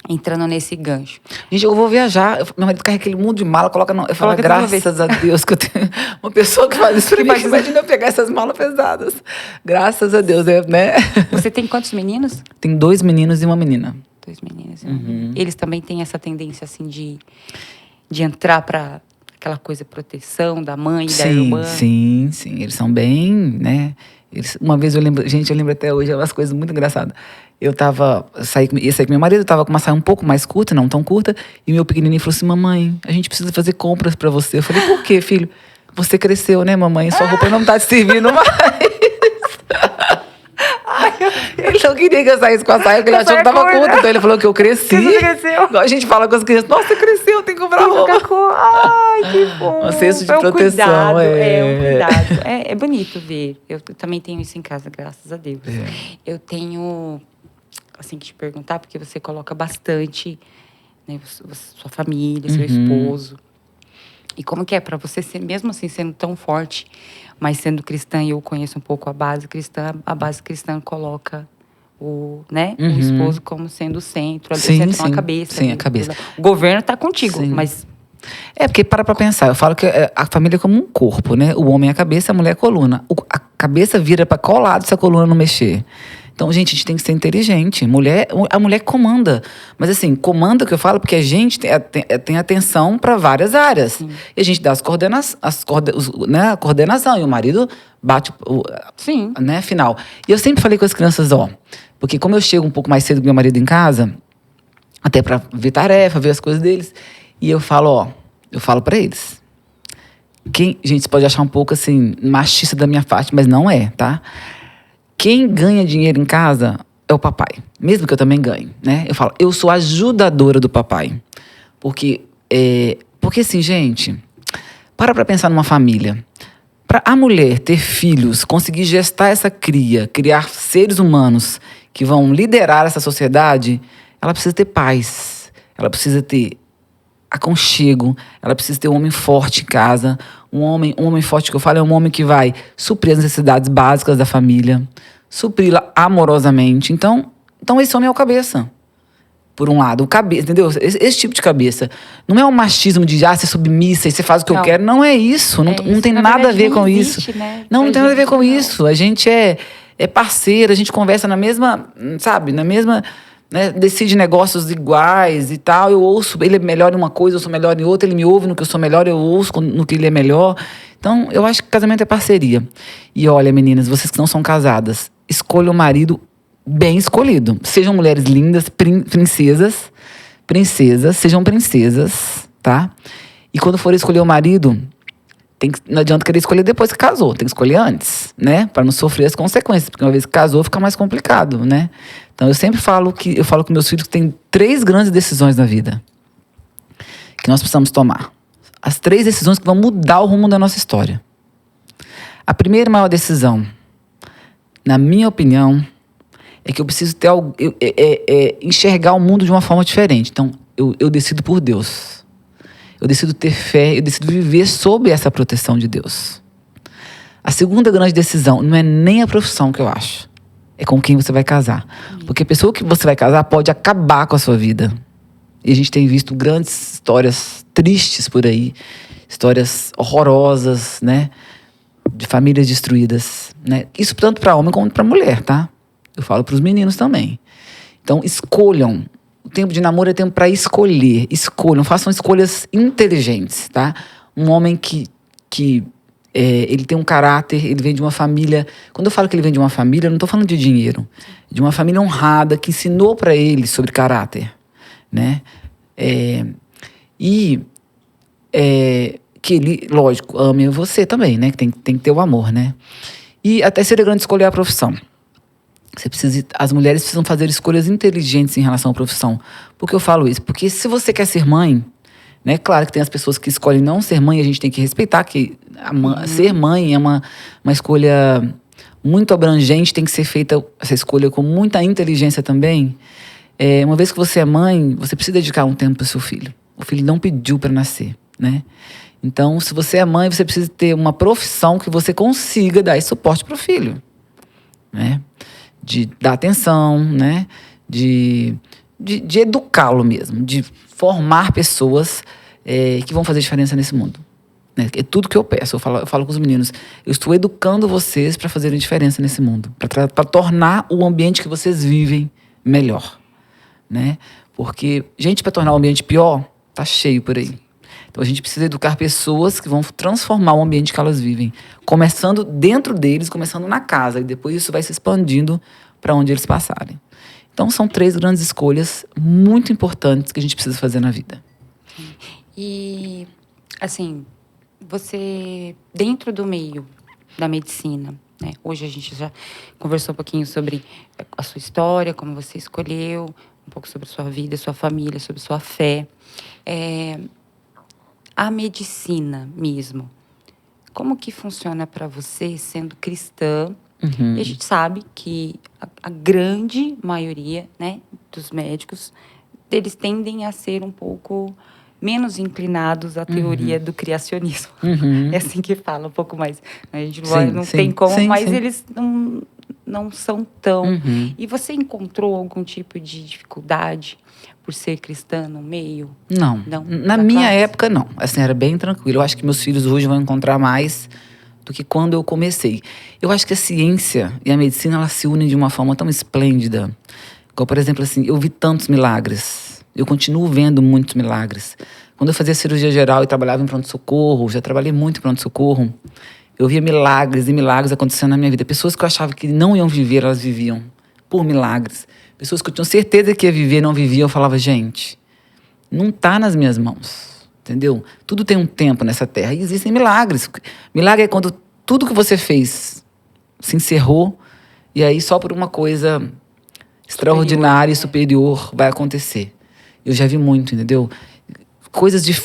entrando nesse gancho. Gente, eu vou viajar. Meu marido carrega aquele mundo de mala, coloca. Eu falo, Coloca tudo de uma vez. graças a Deus que eu tenho uma pessoa que faz isso pra mim. Imagina eu pegar essas malas pesadas. Graças a Deus, né? Você tem quantos meninos? Tem 2 meninos e uma menina. 2 meninos. Eles também têm essa tendência, assim, de entrar pra aquela coisa, proteção da mãe e da irmã. Sim. Eles são bem, né? Uma vez eu lembro até hoje, umas coisas muito engraçadas. Ia sair com meu marido, eu tava com uma saia um pouco mais curta, não tão curta, e meu pequenininho falou assim: mamãe, a gente precisa fazer compras pra você. Eu falei: por quê, filho? Você cresceu, né, mamãe? Sua roupa não tá te servindo mais. Ele não queria que eu saísse com a saia, porque ele achou que tava curta. Então ele falou que eu cresci. Você cresceu. Igual a gente fala com as crianças: nossa, você cresceu, tem que comprar roupa. Ai, que bom. Um senso de um proteção. Cuidado, um cuidado. É bonito ver. Eu também tenho isso em casa, graças a Deus. Eu tenho, assim, que te perguntar, porque você coloca bastante, né, sua família, seu esposo. E como que é para você ser, mesmo assim, sendo tão forte, mas sendo cristã, e eu conheço um pouco a base cristã coloca o esposo como sendo o centro, ali o centro é uma cabeça. Sim, a cabeça. O governo tá contigo, mas... É, porque para pensar, eu falo que a família é como um corpo, né? O homem é a cabeça, a mulher é a coluna. A cabeça vira para qual lado se a coluna não mexer? Então, gente, a gente tem que ser inteligente. A mulher comanda. Mas, assim, comanda o que eu falo, porque a gente tem atenção para várias áreas. Sim. E a gente dá a coordenação. E o marido bate Sim. Né, final. E eu sempre falei com as crianças, porque como eu chego um pouco mais cedo com meu marido em casa, até para ver tarefa, ver as coisas deles, e eu falo para eles. Gente, você pode achar um pouco, assim, machista da minha parte, mas não é, tá? Quem ganha dinheiro em casa é o papai. Mesmo que eu também ganhe, né? Eu falo, eu sou ajudadora do papai. Porque assim, gente, para pensar numa família. Para a mulher ter filhos, conseguir gestar essa cria, criar seres humanos que vão liderar essa sociedade, ela precisa ter paz. Ela precisa ter aconchego, ela precisa ter um homem forte em casa. Um homem forte que eu falo é um homem que vai suprir as necessidades básicas da família, supri-la amorosamente. Então esse homem é o cabeça. Por um lado, o cabeça, entendeu? Esse tipo de cabeça. Não é um machismo de ser submissa e você faz o que eu quero. Não é isso. Não tem nada a ver com isso. Né? Não tem nada a ver com isso. A gente é parceira, a gente conversa na mesma, sabe? Na mesma... Né, decide negócios iguais e tal. Eu ouço, ele é melhor em uma coisa, eu sou melhor em outra. Ele me ouve no que eu sou melhor, eu ouço no que ele é melhor. Então, eu acho que casamento é parceria. E olha, meninas, vocês que não são casadas, escolham um marido bem escolhido. Sejam mulheres lindas, princesas, sejam princesas, tá? E quando for escolher o marido, não adianta querer escolher depois que casou, tem que escolher antes, né? Para não sofrer as consequências, porque uma vez que casou fica mais complicado, né? Então eu sempre falo com meus filhos que tem 3 grandes decisões na vida que nós precisamos tomar. As 3 decisões que vão mudar o rumo da nossa história. A primeira e maior decisão, na minha opinião, é que eu preciso ter enxergar o mundo de uma forma diferente. Então, eu decido por Deus. Eu decido ter fé, eu decido viver sob essa proteção de Deus. A segunda grande decisão não é nem a profissão que eu acho. É com quem você vai casar. Porque a pessoa que você vai casar pode acabar com a sua vida. E a gente tem visto grandes histórias tristes por aí. Histórias horrorosas, né? De famílias destruídas, né? Isso tanto para homem como para mulher, tá? Eu falo para os meninos também. Então, escolham. O tempo de namoro é tempo para escolher. Escolham, façam escolhas inteligentes, tá? Um homem que ele tem um caráter, ele vem de uma família... Quando eu falo que ele vem de uma família, eu não estou falando de dinheiro. De uma família honrada, que ensinou para ele sobre caráter, né? Que ele, lógico, ame você também, né? Que tem que ter o amor, né? E a terceira grande escolha é a profissão. As mulheres precisam fazer escolhas inteligentes em relação à profissão. Por que eu falo isso? Porque se você quer ser mãe, né? Claro que tem as pessoas que escolhem não ser mãe, e a gente tem que respeitar que ser mãe é uma escolha muito abrangente, tem que ser feita essa escolha com muita inteligência também. Uma vez que você é mãe, você precisa dedicar um tempo para o seu filho. O filho não pediu para nascer, né? Então, se você é mãe, você precisa ter uma profissão que você consiga dar esse suporte para o filho, né? De dar atenção, né? De educá-lo mesmo, de formar pessoas que vão fazer diferença nesse mundo. Né? É tudo que eu peço. Eu falo com os meninos, eu estou educando vocês para fazerem diferença nesse mundo, para tornar o ambiente que vocês vivem melhor, né? Porque gente para tornar o ambiente pior tá cheio por aí. Então a gente precisa educar pessoas que vão transformar o ambiente que elas vivem, começando dentro deles, começando na casa, e depois isso vai se expandindo para onde eles passarem. Então são 3 grandes escolhas muito importantes que a gente precisa fazer na vida. E assim, você dentro do meio da medicina, né? Hoje a gente já conversou um pouquinho sobre a sua história, como você escolheu, um pouco sobre a sua vida, sua família, sobre sua fé. A medicina mesmo, como que funciona para você sendo cristã? E a gente sabe que a grande maioria, né, dos médicos, eles tendem a ser um pouco menos inclinados à teoria do criacionismo. É assim que fala, um pouco mais. A gente não tem como, mas eles não são tão... E você encontrou algum tipo de dificuldade por ser cristã no meio? Não. Na minha época, não. Assim, era bem tranquilo. Eu acho que meus filhos hoje vão encontrar mais do que quando eu comecei. Eu acho que a ciência e a medicina, elas se unem de uma forma tão esplêndida. Como, por exemplo, assim, eu vi tantos milagres. Eu continuo vendo muitos milagres. Quando eu fazia cirurgia geral e trabalhava em pronto-socorro, já trabalhei muito em pronto-socorro, eu via milagres e milagres acontecendo na minha vida. Pessoas que eu achava que não iam viver, elas viviam por milagres. Pessoas que eu tinha certeza que ia viver, não viviam. Eu falava, gente, não está nas minhas mãos, entendeu? Tudo tem um tempo nessa terra e existem milagres. Milagre é quando tudo que você fez se encerrou e aí só por uma coisa extraordinária e superior vai acontecer. Eu já vi muito, entendeu?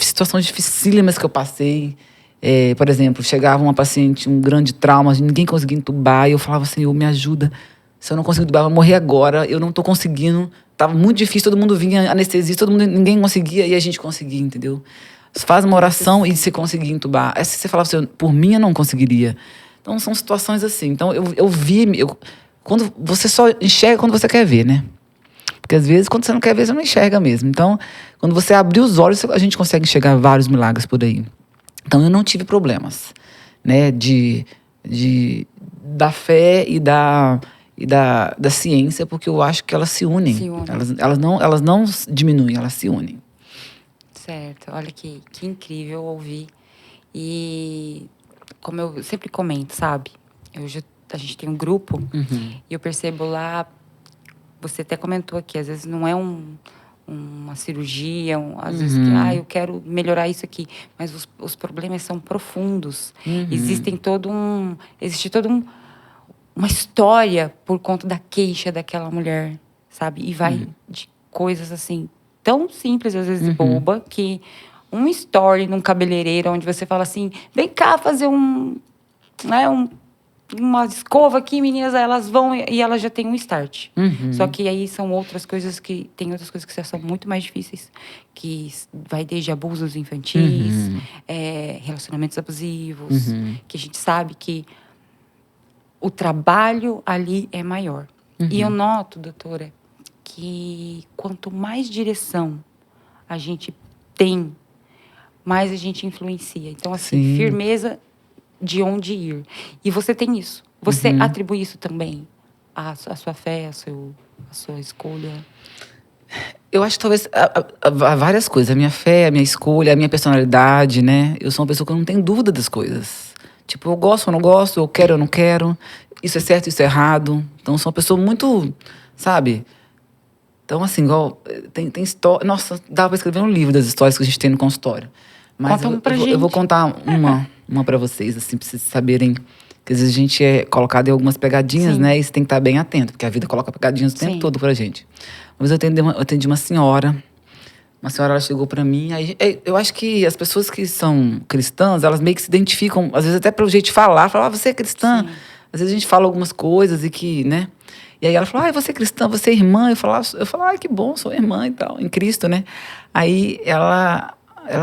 Situações dificílimas que eu passei. Por exemplo, chegava uma paciente, um grande trauma, ninguém conseguia entubar, e eu falava, Senhor, me ajuda. Se eu não conseguir entubar, eu vou morrer agora, eu não estou conseguindo. Estava muito difícil, todo mundo vinha, anestesista, ninguém conseguia, e a gente conseguia, entendeu? Você faz uma oração e você conseguia entubar. Aí você falava assim, por mim eu não conseguiria. Então são situações assim. Então eu vi, quando você só enxerga quando você quer ver, né? Porque às vezes, quando você não quer ver, você não enxerga mesmo. Então, quando você abrir os olhos, a gente consegue enxergar vários milagres por aí. Então, eu não tive problemas, né? Da fé e da ciência, porque eu acho que elas se unem. Elas não diminuem, elas se unem. Certo. Olha que incrível ouvir. E como eu sempre comento, sabe? A gente tem um grupo e eu percebo lá... Você até comentou aqui, às vezes não é uma cirurgia, às vezes eu quero melhorar isso aqui, mas os problemas são profundos. Existe toda uma história por conta da queixa daquela mulher, sabe? E vai de coisas assim, tão simples, às vezes boba, que um story num cabeleireiro onde você fala assim, vem cá fazer uma escova aqui, meninas, elas vão e elas já têm um start. Só que aí são outras coisas que são muito mais difíceis, que vai desde abusos infantis, relacionamentos abusivos, que a gente sabe que o trabalho ali é maior. E eu noto, doutora, que quanto mais direção a gente tem, mais a gente influencia. Então, assim, firmeza de onde ir. E você tem isso. Você atribui isso também à sua fé, à sua escolha? Eu acho que talvez há várias coisas. A minha fé, a minha escolha, a minha personalidade, né? Eu sou uma pessoa que não tem dúvida das coisas. Tipo, eu gosto ou não gosto, eu quero ou não quero. Isso é certo, isso é errado. Então, eu sou uma pessoa muito, sabe? Então, assim, igual... Tem história... Nossa, dá pra escrever um livro das histórias que a gente tem no consultório. Mas eu vou contar uma para vocês, assim, pra vocês saberem que às vezes a gente é colocado em algumas pegadinhas, né? E você tem que estar bem atento, porque a vida coloca pegadinhas o tempo todo pra gente. Uma vez eu atendi uma senhora. Uma senhora, ela chegou pra mim. Aí, eu acho que as pessoas que são cristãs, elas meio que se identificam, às vezes até pelo jeito de falar. Falar, você é cristã? Às vezes a gente fala algumas coisas e que, né? E aí ela falou, você é cristã, você é irmã? Eu falava, que bom, sou irmã e tal, em Cristo, né? Aí ela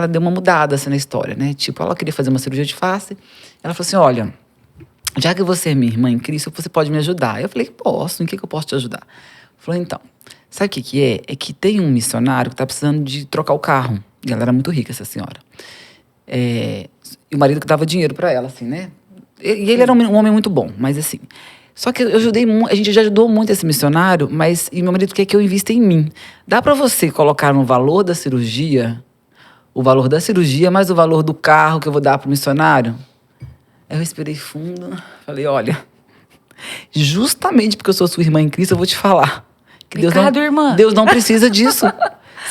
deu uma mudada assim, na história, né? Tipo, ela queria fazer uma cirurgia de face. Ela falou assim, olha, já que você é minha irmã em Cristo, você pode me ajudar. Eu falei, posso, em que eu posso te ajudar? Falou, então, sabe o que é? É que tem um missionário que está precisando de trocar o carro. E ela era muito rica, essa senhora. E o marido que dava dinheiro para ela, assim, né? E ele era um homem muito bom, mas assim... Só que a gente já ajudou muito esse missionário, e meu marido quer que eu invista em mim. Dá para você colocar no valor da cirurgia, o valor da cirurgia, mais o valor do carro que eu vou dar pro missionário? Aí eu respirei fundo, falei, olha, justamente porque eu sou sua irmã em Cristo, eu vou te falar. Que Deus não precisa disso.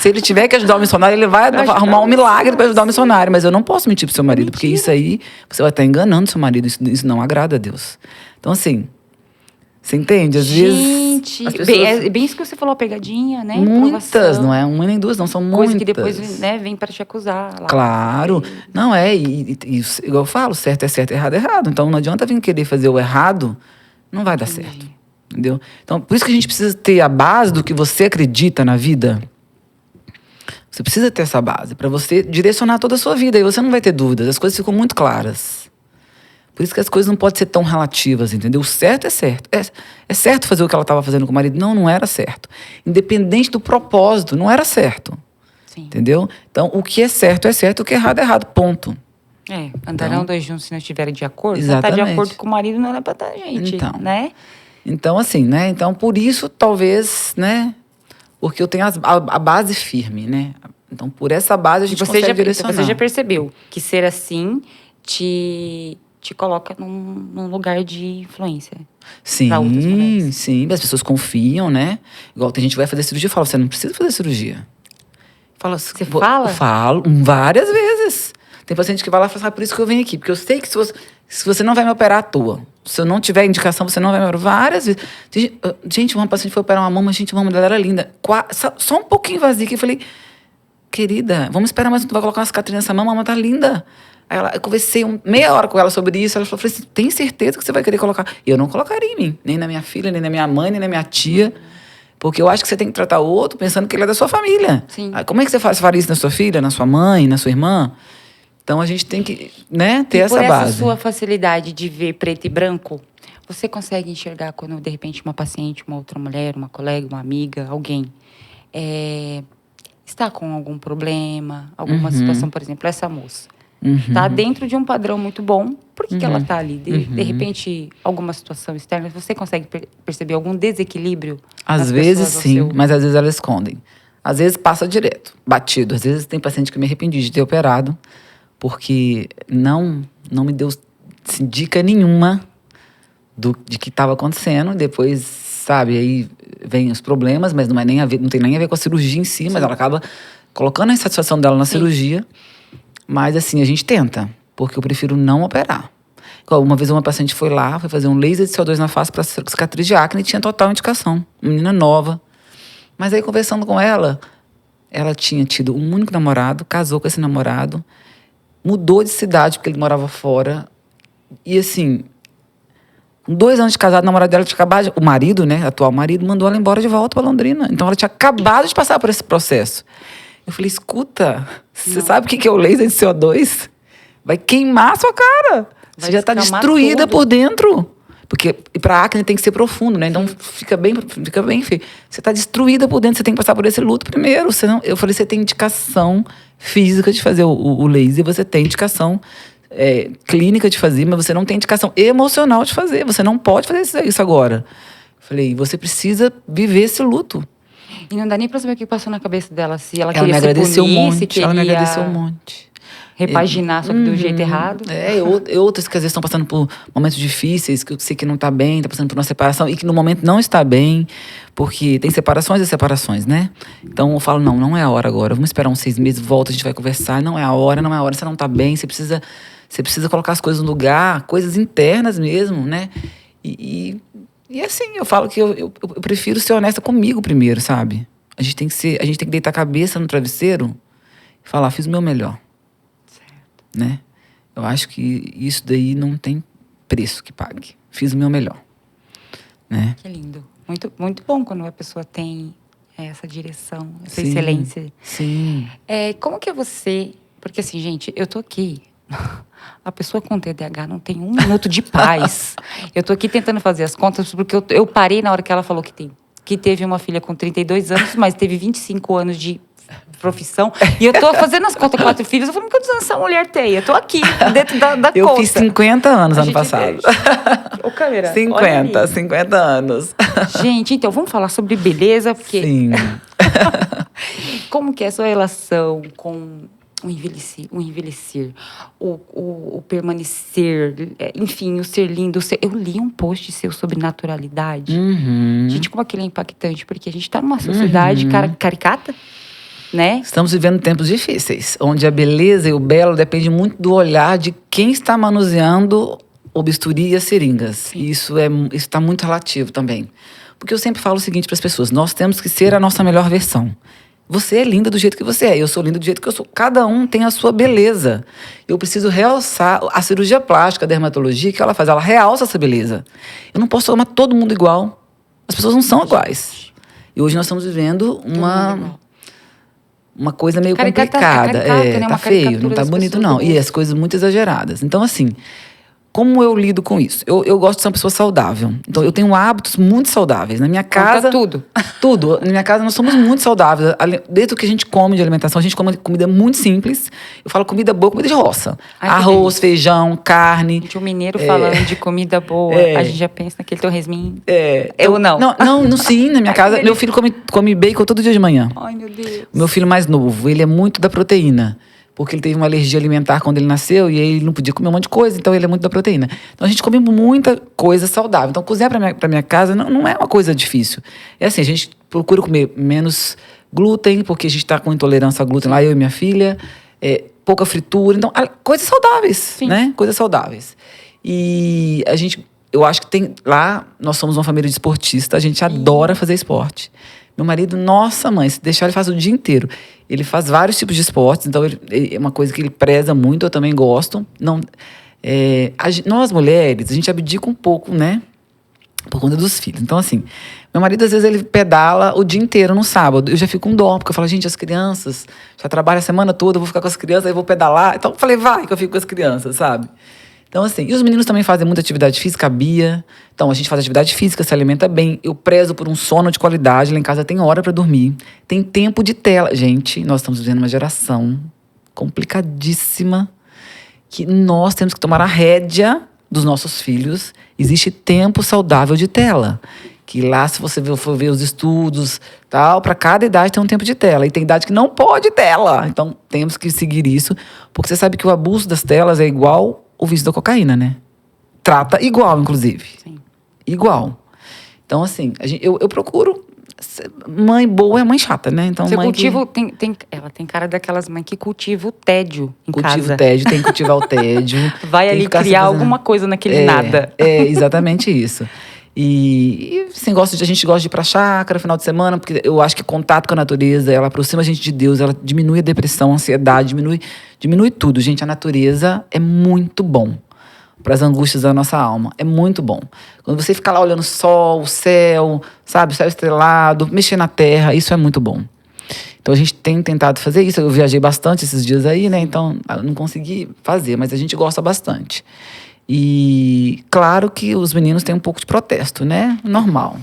Se ele tiver que ajudar o missionário, ele vai arrumar um milagre para ajudar o missionário. Mas eu não posso mentir pro seu marido, porque isso aí, você vai estar enganando seu marido. Isso não agrada a Deus. Então, assim, você entende? Às vezes. Pessoas... É bem isso que você falou, pegadinha, né? Muitas, provação. Não é uma nem duas, não, são muitas. Coisa que depois, né, vem para te acusar. Lá, claro. Não é, igual eu falo, certo é certo, errado é errado. Então não adianta vir querer fazer o errado, não vai dar certo. Entendeu? Então, por isso que a gente precisa ter a base do que você acredita na vida. Você precisa ter essa base para você direcionar toda a sua vida. E você não vai ter dúvidas, as coisas ficam muito claras. Por isso que as coisas não podem ser tão relativas, entendeu? O certo é certo. É certo fazer o que ela estava fazendo com o marido? Não era certo. Independente do propósito, não era certo. Sim. Entendeu? Então, o que é certo, o que é errado, ponto. Andarão dois juntos se não estiverem de acordo. Exatamente. Se tá de acordo com o marido, não é pra estar, gente, né? Então, assim, né? Então, por isso, talvez, né? Porque eu tenho a base firme, né? Então, por essa base, a gente consegue direcionar. Você já percebeu que ser assim te coloca num lugar de influência. Sim, sim. As pessoas confiam, né? Igual tem gente que vai fazer cirurgia e fala, você não precisa fazer cirurgia. Você fala? Eu falo várias vezes. Tem paciente que vai lá e fala, por isso que eu venho aqui. Porque eu sei que se você não vai me operar à toa. Se eu não tiver indicação, você não vai me operar. Várias vezes. Gente, uma paciente foi operar uma mama, uma mulher era linda. Só um pouquinho vazia aqui. Eu falei, querida, vamos esperar mais, tu vai colocar uma cicatriz nessa mama, a mama tá linda. Aí eu conversei meia hora com ela sobre isso. Ela falou assim, tem certeza que você vai querer colocar? E eu não colocaria em mim. Nem na minha filha, nem na minha mãe, nem na minha tia. Porque eu acho que você tem que tratar o outro pensando que ele é da sua família. Sim. Como é que você faria isso na sua filha, na sua mãe, na sua irmã? Então, a gente tem que, né, ter essa base. Por essa sua facilidade de ver preto e branco, você consegue enxergar quando, de repente, uma paciente, uma outra mulher, uma colega, uma amiga, alguém, está com algum problema, alguma situação, por exemplo, essa moça. Está dentro de um padrão muito bom. Por que ela está ali? De repente, alguma situação externa, você consegue perceber algum desequilíbrio? Às vezes, sim, mas às vezes elas escondem. Às vezes passa direto, batido. Às vezes tem paciente que me arrependi de ter operado, porque não me deu dica nenhuma de que estava acontecendo. Depois, sabe, aí vem os problemas, mas não tem nem a ver com a cirurgia em si, mas ela acaba colocando a insatisfação dela na cirurgia. Mas, assim, a gente tenta, porque eu prefiro não operar. Uma vez uma paciente foi fazer um laser de CO2 na face para cicatriz de acne e tinha total indicação. Uma menina nova. Mas aí, conversando com ela tinha tido um único namorado, casou com esse namorado, mudou de cidade porque ele morava fora. E, assim, com 2 anos de casado, o namorado dela tinha acabado... O marido, né, atual marido, mandou ela embora de volta para Londrina. Então, ela tinha acabado de passar por esse processo. Eu falei, escuta, você sabe o que é o laser de CO2? Vai queimar a sua cara. Você já está destruída por dentro. Porque para acne tem que ser profundo, né? Então fica bem feio. Você está destruída por dentro, você tem que passar por esse luto primeiro. Senão, eu falei, você tem indicação física de fazer o laser, você tem indicação clínica de fazer, mas você não tem indicação emocional de fazer. Você não pode fazer isso agora. Eu falei, você precisa viver esse luto. E não dá nem pra saber o que passou na cabeça dela. Se ela queria me agradeceu se punir, um monte, se queria... Ela me agradeceu um monte. Repaginar, só que do jeito errado. Outras que às vezes estão passando por momentos difíceis, que eu sei que não está bem, está passando por uma separação, e que no momento não está bem, porque tem separações e separações, né? Então eu falo, não é a hora agora. Vamos esperar uns 6 meses, volta, a gente vai conversar. Não é a hora, você não está bem, você precisa colocar as coisas no lugar, coisas internas mesmo, né? E assim, eu falo que eu prefiro ser honesta comigo primeiro, sabe? A gente tem que deitar a cabeça no travesseiro e falar, fiz o meu melhor. Certo. Né? Eu acho que isso daí não tem preço que pague. Fiz o meu melhor. Né? Que lindo. Muito, muito bom quando a pessoa tem essa direção, essa Sim, excelência. Sim. Como que é você... Porque assim, gente, eu tô aqui... A pessoa com TDAH não tem um minuto de paz. Eu tô aqui tentando fazer as contas, porque eu parei na hora que ela falou que teve uma filha com 32 anos, mas teve 25 anos de profissão. E eu tô fazendo as contas, 4 filhos. Eu falei, quantos anos essa mulher tem? Eu tô aqui, dentro da conta. Eu fiz 50 anos ano passado. Ô, câmera, 50 anos. Gente, então, vamos falar sobre beleza, porque... Sim. Como que é a sua relação com o envelhecer, o permanecer, enfim, o ser lindo. Eu li um post seu sobre naturalidade. Uhum. Gente, como aquilo é impactante, porque a gente está numa sociedade caricata, né? Estamos vivendo tempos difíceis, onde a beleza e o belo dependem muito do olhar de quem está manuseando o bisturi e as seringas. Sim. E isso está muito relativo também. Porque eu sempre falo o seguinte para as pessoas: nós temos que ser a nossa melhor versão. Você é linda do jeito que você é, eu sou linda do jeito que eu sou. Cada um tem a sua beleza. Eu preciso realçar a cirurgia plástica, a dermatologia, que ela faz? Ela realça essa beleza. Eu não posso amar todo mundo igual. As pessoas não são iguais. E hoje nós estamos vivendo uma coisa meio complicada. Né? Tá feio, não tá bonito não. E as coisas muito exageradas. Então, assim... Como eu lido com isso? Eu gosto de ser uma pessoa saudável. Então, eu tenho hábitos muito saudáveis. Na minha casa... tudo. Tudo. Na minha casa, nós somos muito saudáveis. Desde o que a gente come de alimentação, a gente come comida muito simples. Eu falo comida boa, comida de roça. Arroz, feijão, carne. Gente, o mineiro falando de comida boa, a gente já pensa naquele torresminho. Eu não. Não, sim. Na minha casa, meu filho come bacon todo dia de manhã. Ai, meu Deus. O meu filho mais novo, ele é muito da proteína. Porque ele teve uma alergia alimentar quando ele nasceu e aí ele não podia comer um monte de coisa, então ele é muito da proteína. Então a gente come muita coisa saudável. Então cozinhar para minha casa não é uma coisa difícil. É assim, a gente procura comer menos glúten, porque a gente está com intolerância a glúten lá, eu e minha filha. Pouca fritura. Então, coisas saudáveis, Sim. né? Coisas saudáveis. E eu acho que lá, nós somos uma família de esportistas, a gente adora fazer esporte. Meu marido, nossa mãe, se deixar ele faz o dia inteiro. Ele faz vários tipos de esportes, então é uma coisa que ele preza muito, eu também gosto. Nós mulheres, a gente abdica um pouco, né? Por conta dos filhos. Então, assim, meu marido, às vezes, ele pedala o dia inteiro no sábado. Eu já fico com dó, porque eu falo, gente, as crianças já trabalham a semana toda, eu vou ficar com as crianças, aí eu vou pedalar. Então, eu falei, vai que eu fico com as crianças, sabe? Então, assim, e os meninos também fazem muita atividade física, a Bia. Então, a gente faz atividade física, se alimenta bem. Eu prezo por um sono de qualidade. Lá em casa tem hora para dormir. Tem tempo de tela. Gente, nós estamos vivendo uma geração complicadíssima que nós temos que tomar a rédea dos nossos filhos. Existe tempo saudável de tela. Que lá, se você for ver os estudos, tal, para cada idade tem um tempo de tela. E tem idade que não pode tela. Então, temos que seguir isso. Porque você sabe que o abuso das telas é igual o vício da cocaína, né? Trata igual, inclusive. Sim. Igual. Então, assim, eu procuro... Mãe boa é mãe chata, né? Então, Você mãe cultiva... Ela tem cara daquelas mães que cultiva o tédio em casa. Cultiva o tédio, tem que cultivar o tédio. Vai ali criar alguma coisa naquele nada. É, exatamente isso. E assim, a gente gosta de ir pra chácara no final de semana, porque eu acho que contato com a natureza, ela aproxima a gente de Deus, ela diminui a depressão, a ansiedade, diminui tudo. Gente, a natureza é muito bom para as angústias da nossa alma. É muito bom. Quando você fica lá olhando o sol, o céu, sabe, o céu estrelado, mexer na terra, isso é muito bom. Então a gente tem tentado fazer isso. Eu viajei bastante esses dias aí, né? Então eu não consegui fazer, mas a gente gosta bastante. E claro que os meninos têm um pouco de protesto, né? Normal,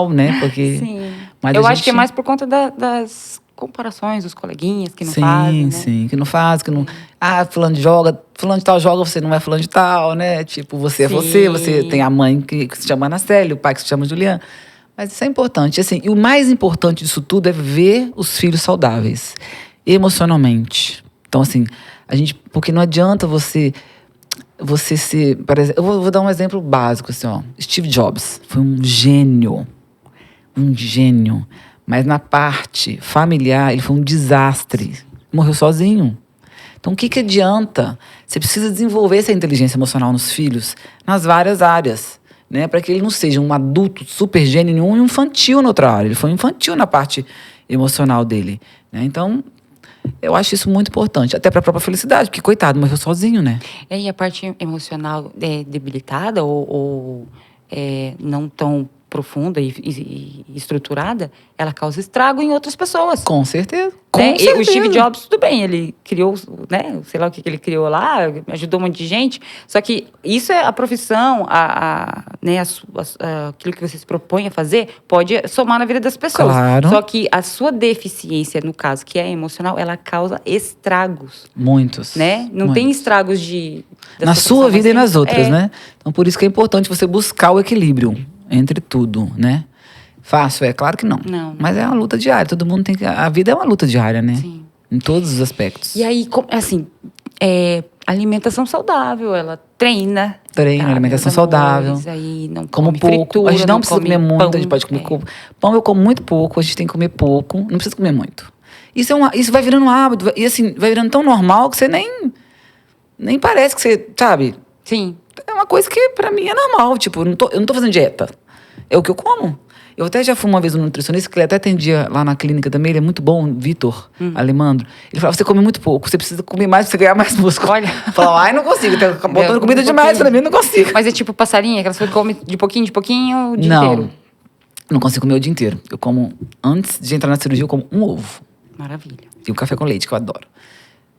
né? Porque sim. Mas eu acho que é mais por conta das comparações dos coleguinhas que não fazem, né? Sim, que não faz, que não... fulano de tal joga, você não é fulano de tal, né? Tipo, você é você tem a mãe que se chama Ana Célia, o pai que se chama Juliana. Mas isso é importante, assim. E o mais importante disso tudo é ver os filhos saudáveis, emocionalmente. Então, assim, porque não adianta você ser... Por exemplo, eu vou dar um exemplo básico, assim, ó. Steve Jobs foi um gênio. Mas na parte familiar, ele foi um desastre. Morreu sozinho. Então, o que adianta? Você precisa desenvolver essa inteligência emocional nos filhos, nas várias áreas, né? Para que ele não seja um adulto super gênio em um e infantil na outra área. Ele foi infantil na parte emocional dele, né? Então, eu acho isso muito importante. Até para a própria felicidade, porque, coitado, morreu sozinho, né? E a parte emocional debilitada ou não tão profunda e estruturada, ela causa estrago em outras pessoas. Com certeza. Né? O Steve Jobs, tudo bem, ele criou, né? Sei lá o que ele criou lá, ajudou um monte de gente. Só que isso é a profissão, né? Aquilo que você se propõe a fazer, pode somar na vida das pessoas. Claro. Só que a sua deficiência, no caso, que é emocional, ela causa estragos. Muitos. Né? Não tem estragos na sua vida e nas outras, né? Então, por isso que é importante você buscar o equilíbrio entre tudo, né? Fácil? É claro que não. Não. Mas é uma luta diária. Todo mundo tem que... A vida é uma luta diária, né? Sim. Em todos os aspectos. E aí, assim, alimentação saudável, ela treina. Alimentação saudável. Aí não como come pouco. fritura, a gente não precisa comer muito, pão, a gente pode comer pão. Eu como muito pouco, a gente tem que comer pouco. Não precisa comer muito. Isso vai virando um hábito. E assim, vai virando tão normal que você nem parece que você, sabe? Sim. É uma coisa que pra mim é normal. Tipo, eu não tô fazendo dieta. É o que eu como. Eu até já fui uma vez um nutricionista, que ele até atendia lá na clínica também, ele é muito bom, Vitor Alemandro. Ele falava, você come muito pouco, você precisa comer mais pra você ganhar mais músculo. Olha. Falava, ai, não consigo, tá botando comida demais pra mim, não consigo. Mas é tipo passarinho, aquelas coisas que come de pouquinho o dia inteiro? Não consigo comer o dia inteiro. Eu como, antes de entrar na cirurgia, eu como um ovo. Maravilha. E um café com leite, que eu adoro.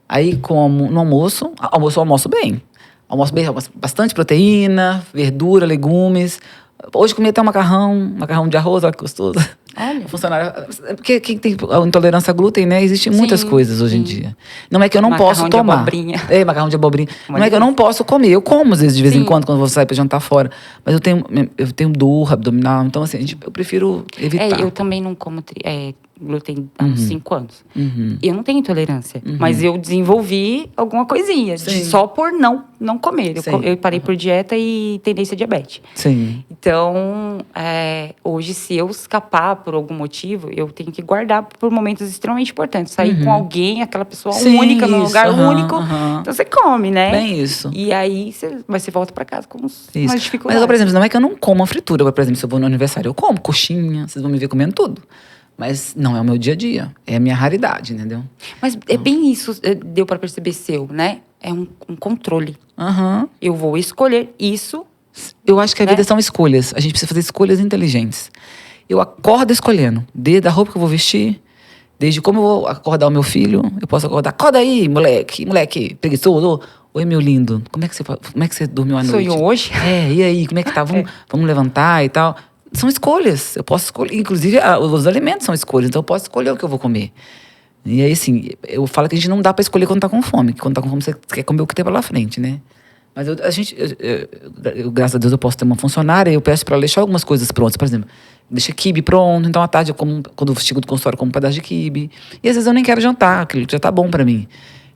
Aí como no almoço, eu almoço bem. Almoço bastante proteína, verdura, legumes. Hoje comi até macarrão de arroz, olha que gostoso. Olha. Funcionário. Porque quem tem a intolerância a glúten, né? Existem muitas coisas hoje em dia. Não é que eu não posso tomar. Macarrão de abobrinha. Macarrão de abobrinha. Não é que eu não posso comer. Eu como, às vezes, de vez em quando eu vou sair pra jantar fora. Mas eu tenho dor abdominal. Então, assim, eu prefiro evitar. Eu também não como glúten há uns 5 anos. Eu não tenho intolerância, mas eu desenvolvi alguma coisinha, só por não comer. Eu parei por dieta e tendência a diabetes. Sim. Então, hoje, se eu escapar por algum motivo, eu tenho que guardar por momentos extremamente importantes. Sair com alguém, aquela pessoa única, num lugar único. Então, você come, né? Bem isso. E aí, você volta pra casa com umas dificuldades. Mas, por exemplo, não é que eu não como a fritura. Por exemplo, se eu vou no aniversário, eu como coxinha. Vocês vão me ver comendo tudo. Mas não é o meu dia a dia. É a minha raridade, entendeu? Mas é bem isso, deu pra perceber seu, né? É um controle. Eu vou escolher isso. Eu acho que a vida são escolhas. A gente precisa fazer escolhas inteligentes. Eu acordo escolhendo. Desde a roupa que eu vou vestir, desde como eu vou acordar o meu filho. Eu posso acordar, acorda aí, moleque preguiçoso. Oi, meu lindo. Como é que você dormiu à noite? Sonhou hoje? E aí, como é que tá? Vamos levantar e tal. São escolhas. Eu posso escolher. Inclusive, os alimentos são escolhas. Então, eu posso escolher o que eu vou comer. E aí, assim, eu falo que a gente não dá pra escolher quando tá com fome. Que quando tá com fome, você quer comer o que tem pela frente, né? Mas graças a Deus, eu posso ter uma funcionária e eu peço pra ela deixar algumas coisas prontas. Por exemplo, deixa quibe pronto. Então, à tarde, quando eu chego do consultório, eu como um pedaço de quibe. E às vezes eu nem quero jantar. Aquilo já tá bom pra mim.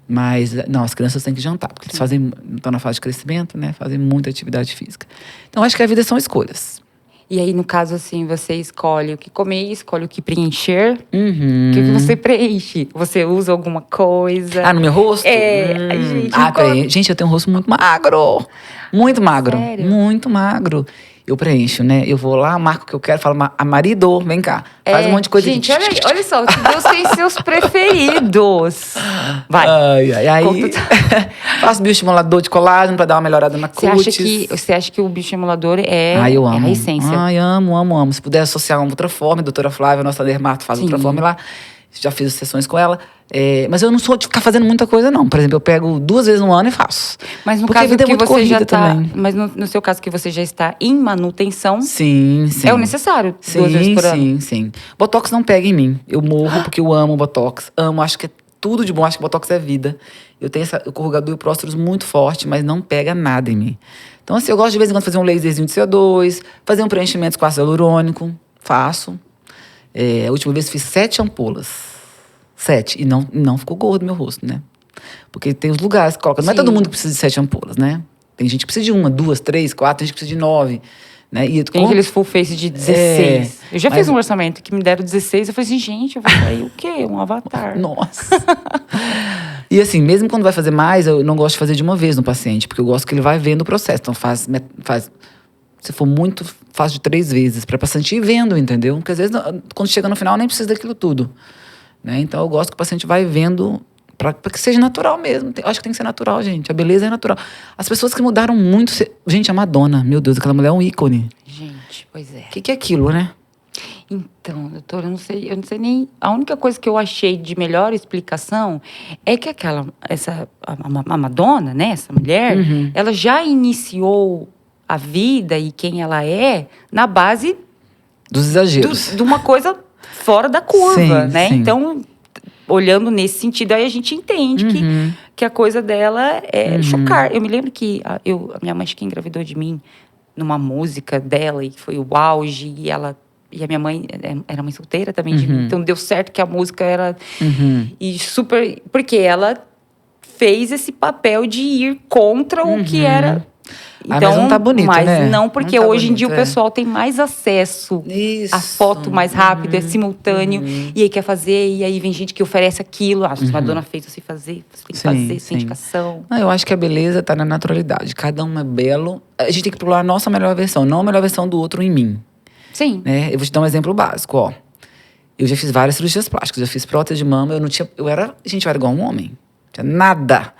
Mas, não, as crianças têm que jantar. Porque eles estão na fase de crescimento, né? Fazem muita atividade física. Então, acho que a vida são escolhas. E aí, no caso, assim, você escolhe o que comer, escolhe o que preencher. O que você preenche? Você usa alguma coisa? No meu rosto? Gente, eu tenho um rosto muito magro. Muito magro. Sério? Muito magro. Eu preencho, né? Eu vou lá, marco o que eu quero, falo, marido, vem cá. Faz um monte de coisa. Gente, olha só, Deus tem seus preferidos. Vai. Aí, faço bioestimulador de colágeno pra dar uma melhorada na cutis. Você acha que o bioestimulador eu amo. a essência? Amo. Se puder associar uma outra forma, a doutora Flávia, nossa dermato, faz outra forma lá. Já fiz sessões com ela. Mas eu não sou de ficar fazendo muita coisa, não. Por exemplo, eu pego 2 vezes no ano e faço. Mas no Porque caso a vida que é muito você já corrida tá. também. Mas no seu caso que você já está em manutenção. Sim. É o necessário 2 vezes por ano. Sim. Botox não pega em mim. Eu morro porque eu amo Botox. Acho que é tudo de bom. Acho que Botox é vida. Eu tenho o corrugador e o prósteros muito forte, mas não pega nada em mim. Então, assim, eu gosto de vez em quando fazer um laserzinho de CO2, fazer um preenchimento com ácido hialurônico. Faço. A última vez fiz 7 ampolas. 7. E não ficou gordo meu rosto, né? Porque tem os lugares que coloca. Não é todo mundo que precisa de 7 ampolas, né? Tem gente que precisa de 1, 2, 3, 4. Tem gente que precisa de 9. Né? Tem aqueles full face de 16. Eu já fiz um orçamento que me deram 16. Eu falei assim, gente, eu vou sair o quê? Um avatar. Nossa. E assim, mesmo quando vai fazer mais, eu não gosto de fazer de uma vez no paciente. Porque eu gosto que ele vai vendo o processo. Então faz se for muito, faz de 3 vezes. Para o paciente ir vendo, entendeu? Porque às vezes, quando chega no final, nem precisa daquilo tudo. Né? Então, eu gosto que o paciente vai vendo para que seja natural mesmo. Acho que tem que ser natural, gente. A beleza é natural. As pessoas que mudaram muito... Gente, a Madonna, meu Deus, aquela mulher é um ícone. Gente. Pois é. O que é aquilo, né? Então, doutora, eu não sei nem. A única coisa que eu achei de melhor explicação é que a Madonna, né, essa mulher, ela já iniciou a vida e quem ela é na base Dos exageros. de uma coisa fora da curva, Sim, né? sim. Então, olhando nesse sentido, aí a gente entende que a coisa dela é chocar. Eu me lembro que a minha mãe acho que engravidou de mim numa música dela e foi o auge e a minha mãe era mãe solteira também de mim, então deu certo que a música era e super, porque ela fez esse papel de ir contra o que era. Mas não tá bonito, mas né? não, porque Não tá hoje em dia o bonito, pessoal tem mais acesso Isso. a foto mais rápido, é simultâneo, e aí quer fazer, e aí vem gente que oferece aquilo. Se a Madonna fez, você fazer, você tem que fazer, sem indicação. Não, eu acho que a beleza tá na naturalidade. Cada um é belo. A gente tem que procurar a nossa melhor versão, não a melhor versão do outro em mim. Sim. Né? Eu vou te dar um exemplo básico, ó. Eu já fiz várias cirurgias plásticas, já fiz prótese de mama, eu era igual um homem. Não tinha nada.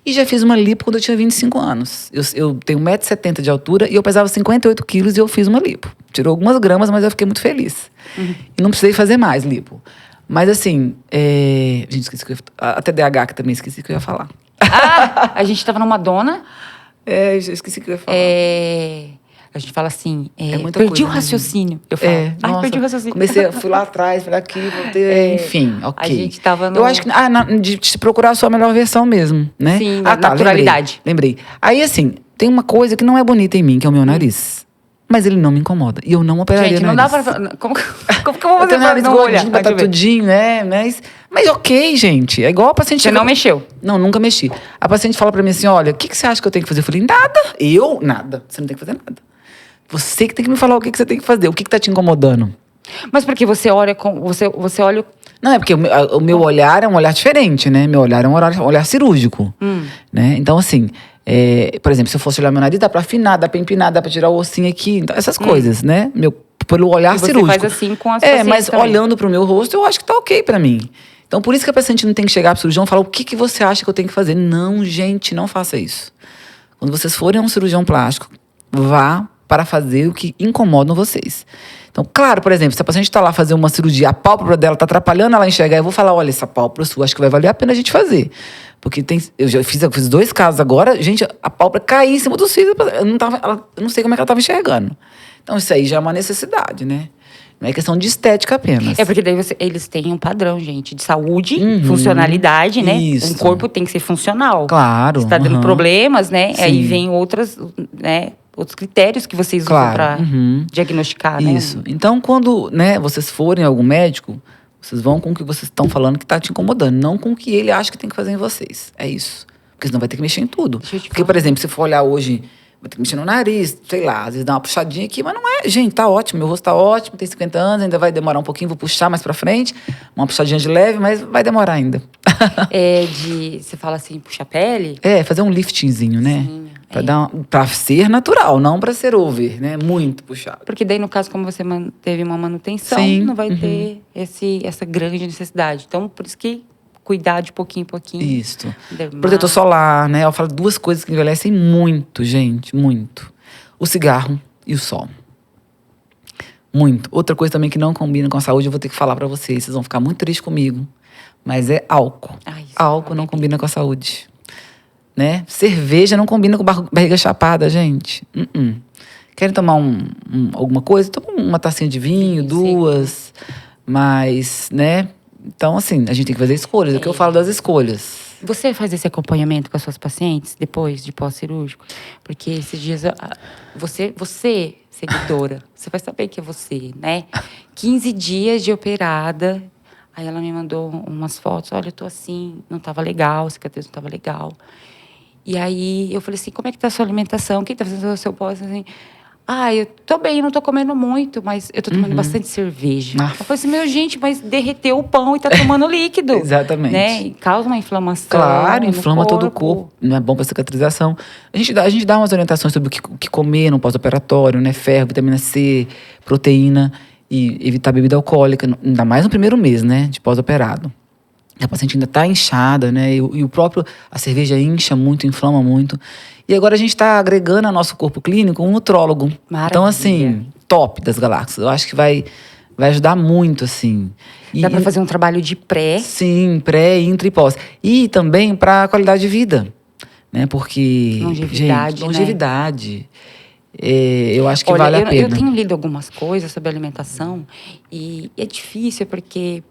E já fiz uma lipo quando eu tinha 25 anos. Eu tenho 1,70 m de altura e eu pesava 58 quilos e eu fiz uma lipo. Tirou algumas gramas, mas eu fiquei muito feliz. E não precisei fazer mais lipo. Mas assim, gente, esqueci que eu a TDAH que também esqueci que eu ia falar. A gente tava numa Madonna. Eu esqueci que eu ia falar. A gente fala assim, muita perdi coisa, o raciocínio. Eu falo, nossa, perdi o raciocínio. fui lá atrás, fui aqui, voltei, enfim, ok. A gente tava no... Eu acho que, de procurar a sua melhor versão mesmo, né? Sim, naturalidade. Lembrei. Aí, assim, tem uma coisa que não é bonita em mim, que é o meu nariz. Mas ele não me incomoda. E eu não operaria gente, não nariz. dá pra... Como que eu vou fazer pra não olhar? Tá tudinho, né? Mas ok, gente. É igual a paciente... Você não mexeu? Não, nunca mexi. A paciente fala pra mim assim, olha, o que você acha que eu tenho que fazer? Eu falei, nada. Nada. Você não tem que fazer nada. Você que tem que me falar o que você tem que fazer. O que tá te incomodando? Mas porque você olha com... Você olha... Não, é porque o meu olhar é um olhar diferente, né? Meu olhar é um olhar cirúrgico. Né? Então, assim... por exemplo, se eu fosse olhar meu nariz, dá pra afinar, dá pra empinar, dá pra tirar o ossinho aqui. Então, essas coisas, né? Pelo olhar cirúrgico. Você faz assim com as pacientes mas também. olhando pro meu rosto, eu acho que tá ok pra mim. Então, por isso que a paciente não tem que chegar pro cirurgião e falar o que você acha que eu tenho que fazer. Não, gente, não faça isso. Quando vocês forem a um cirurgião plástico, vá para fazer o que incomodam vocês. Então, claro, por exemplo, se a paciente está lá fazer uma cirurgia, a pálpebra dela está atrapalhando ela enxergar, eu vou falar, olha, essa pálpebra sua, acho que vai valer a pena a gente fazer. Porque eu já fiz 2 casos agora, gente, a pálpebra caiu em cima dos cílios, eu não sei como é que ela estava enxergando. Então, isso aí já é uma necessidade, né? Não é questão de estética apenas. Porque daí eles têm um padrão, gente, de saúde, funcionalidade, né? Isso. Um corpo tem que ser funcional. Claro. Se está dando problemas, né? Sim. Aí vem outros critérios que vocês usam para diagnosticar, né? Isso. Então, quando vocês forem a algum médico, vocês vão com o que vocês estão falando que está te incomodando, não com o que ele acha que tem que fazer em vocês. É isso. Porque senão vai ter que mexer em tudo. Porque, por exemplo, se for olhar hoje, vai ter que mexer no nariz, sei lá, às vezes dá uma puxadinha aqui, mas não é. Gente, tá ótimo, meu rosto tá ótimo, tem 50 anos, ainda vai demorar um pouquinho, vou puxar mais pra frente. Uma puxadinha de leve, mas vai demorar ainda. Você fala assim, puxa a pele? Fazer um liftingzinho, né? Sim. Pra ser natural, não pra ser over, né? Muito puxado. Porque daí, no caso, como você teve uma manutenção, não vai ter essa grande necessidade. Então, por isso que cuidar de pouquinho em pouquinho. Isso. Protetor solar, né? Eu falo 2 coisas que envelhecem muito, gente, muito. O cigarro e o sol. Muito. Outra coisa também que não combina com a saúde, eu vou ter que falar pra vocês. Vocês vão ficar muito tristes comigo. Mas é álcool. Álcool não combina com a saúde. Né? Cerveja não combina com barriga chapada, gente. Querem tomar alguma coisa? Toma uma tacinha de vinho, 2. Mas, né? Então, assim, a gente tem que fazer escolhas. É o que eu falo das escolhas. Você faz esse acompanhamento com as suas pacientes depois de pós-cirúrgico? Porque esses dias, você, seguidora, você vai saber que é você, né? 15 dias de operada. Aí ela me mandou umas fotos. Olha, eu tô assim, não tava legal, a cicatriz não tava legal. E aí eu falei assim, como é que tá a sua alimentação? Quem tá fazendo o seu pós? Assim, eu tô bem, não tô comendo muito, mas eu tô tomando bastante cerveja. Eu falei assim, gente, mas derreteu o pão e tá tomando líquido. Exatamente. Né? E causa uma inflamação. Claro, inflama todo o corpo. Não é bom pra cicatrização. A gente dá umas orientações sobre o que comer no pós-operatório, né? Ferro, vitamina C, proteína e evitar bebida alcoólica. Ainda mais no primeiro mês, né? De pós-operado. A paciente ainda está inchada, né? A cerveja incha muito, inflama muito. E agora a gente está agregando ao nosso corpo clínico um nutrólogo. Maravilha. Então, assim, top das galáxias. Eu acho que vai ajudar muito, assim. Dá para fazer um trabalho de pré. Sim, pré, intra e pós. E também para qualidade de vida, né? Porque, Longevidade, gente, longevidade. Eu acho que Olha, vale a pena. Eu tenho lido algumas coisas sobre alimentação e é difícil porque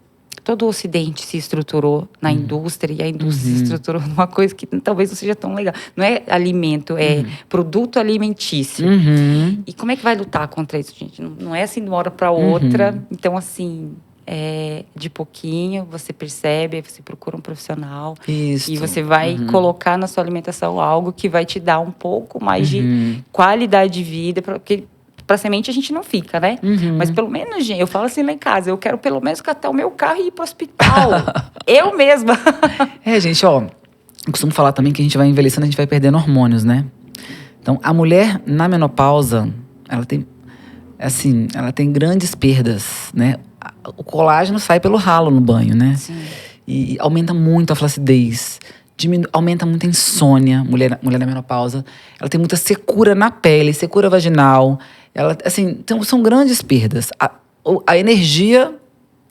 todo o Ocidente se estruturou na indústria e a indústria se estruturou numa coisa que talvez não seja tão legal. Não é alimento, é produto alimentício. E como é que vai lutar contra isso, gente? Não é assim de uma hora para outra. Então, assim, de pouquinho, você percebe, aí você procura um profissional. Isso. E você vai colocar na sua alimentação algo que vai te dar um pouco mais de qualidade de vida, porque para semente a gente não fica, né? Mas pelo menos, gente, eu falo assim lá em casa, eu quero pelo menos catar o meu carro e ir pro hospital. Eu mesma. Gente, ó, eu costumo falar também que a gente vai envelhecendo, a gente vai perdendo hormônios, né? Então, a mulher na menopausa, ela tem grandes perdas, né? O colágeno sai pelo ralo no banho, né? Sim. E aumenta muito a flacidez, aumenta muito a insônia, mulher na menopausa. Ela tem muita secura na pele, secura vaginal. Ela, assim, são grandes perdas. A energia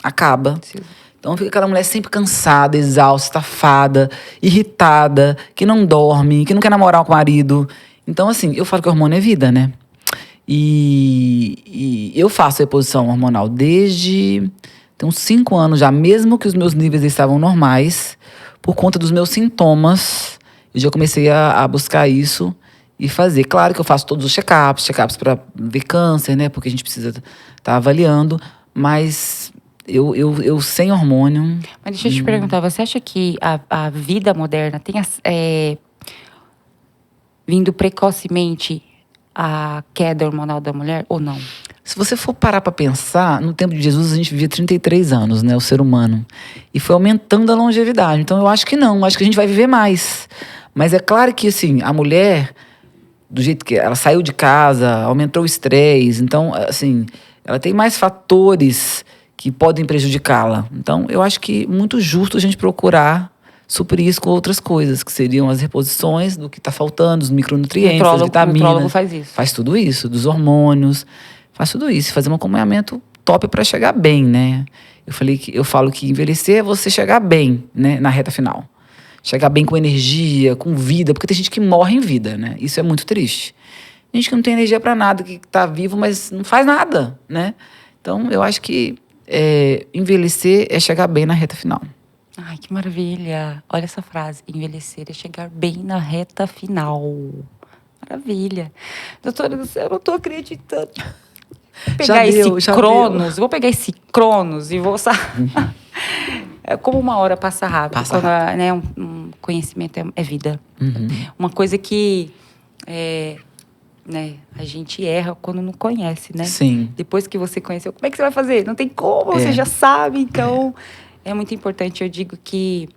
acaba. Sim. Então fica aquela mulher sempre cansada, exausta, estafada, irritada, que não dorme, que não quer namorar com o marido. Então, assim, eu falo que o hormônio é vida, né? E eu faço reposição hormonal desde... Tem uns 5 anos já, mesmo que os meus níveis estavam normais, por conta dos meus sintomas, eu já comecei a buscar isso e fazer. Claro que eu faço todos os check-ups para ver câncer, né? Porque a gente precisa estar avaliando, mas eu sem hormônio... Mas deixa eu te perguntar, você acha que a vida moderna tem vindo precocemente a queda hormonal da mulher ou não? Se você for parar para pensar, no tempo de Jesus a gente vivia 33 anos, né, o ser humano. E foi aumentando a longevidade. Então eu acho que não, acho que a gente vai viver mais. Mas é claro que, assim, a mulher, do jeito que ela saiu de casa, aumentou o estresse. Então, assim, ela tem mais fatores que podem prejudicá-la. Então, eu acho que é muito justo a gente procurar suprir isso com outras coisas, que seriam as reposições do que está faltando, os micronutrientes, as vitaminas. O nutrólogo faz isso. Faz tudo isso, dos hormônios, faz tudo isso. Fazer um acompanhamento top para chegar bem, né? Eu falo que envelhecer é você chegar bem, né, na reta final. Chegar bem com energia, com vida, porque tem gente que morre em vida, né? Isso é muito triste. Gente que não tem energia para nada, que está vivo, mas não faz nada, né? Então, eu acho que envelhecer é chegar bem na reta final. Ai, que maravilha. Olha essa frase. Envelhecer é chegar bem na reta final. Maravilha. Doutora, eu não estou acreditando. Vou pegar esse Cronos e vou... É como uma hora passa rápido. Né, um conhecimento é vida. Uma coisa que... né, a gente erra quando não conhece, né? Sim. Depois que você conheceu, como é que você vai fazer? Não tem como, você já sabe. Então, é muito importante. Eu digo que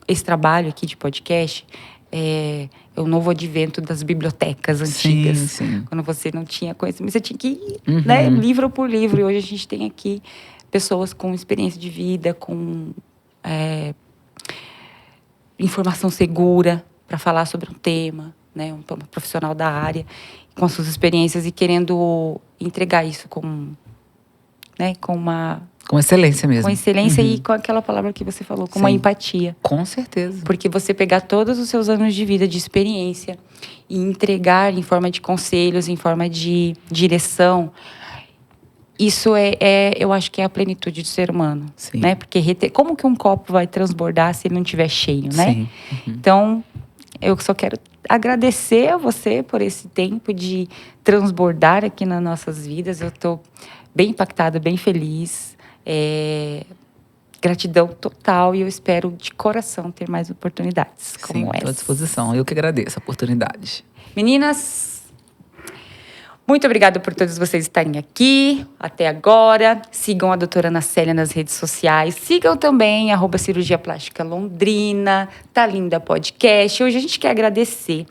esse trabalho aqui de podcast é o novo advento das bibliotecas antigas. Sim. Quando você não tinha conhecimento, você tinha que ir, né, livro por livro. E hoje a gente tem aqui pessoas com experiência de vida, com informação segura para falar sobre um tema, né, um profissional da área, com as suas experiências e querendo entregar isso com excelência mesmo. Com excelência e com aquela palavra que você falou, com uma empatia. Com certeza. Porque você pegar todos os seus anos de vida, de experiência, e entregar em forma de conselhos, em forma de direção, isso eu acho que é a plenitude do ser humano. Sim. Né? Porque como que um copo vai transbordar se ele não estiver cheio, né? Sim. Então, eu só quero agradecer a você por esse tempo de transbordar aqui nas nossas vidas. Eu estou bem impactada, bem feliz. Gratidão total e eu espero de coração ter mais oportunidades como essa. Estou à disposição. Eu que agradeço a oportunidade. Meninas, muito obrigada por todos vocês estarem aqui até agora. Sigam a doutora Ana Célia nas redes sociais. Sigam também @Cirurgia Plástica Londrina, Tá Linda Podcast. Hoje a gente quer agradecer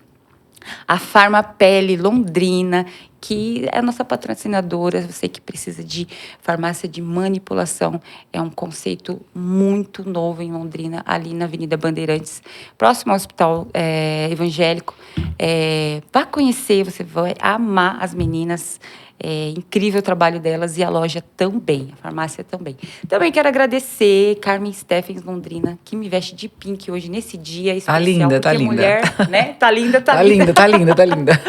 a Farmapele Londrina, que é a nossa patrocinadora. Você que precisa de farmácia de manipulação, é um conceito muito novo em Londrina, ali na Avenida Bandeirantes, próximo ao Hospital Evangélico. Vá conhecer, você vai amar as meninas. É incrível o trabalho delas e a loja também, a farmácia também. Também quero agradecer Carmen Steffens Londrina, que me veste de pink hoje nesse dia especial. Tá linda, tá linda. Mulher, né? Tá linda, tá linda. Tá linda, tá linda.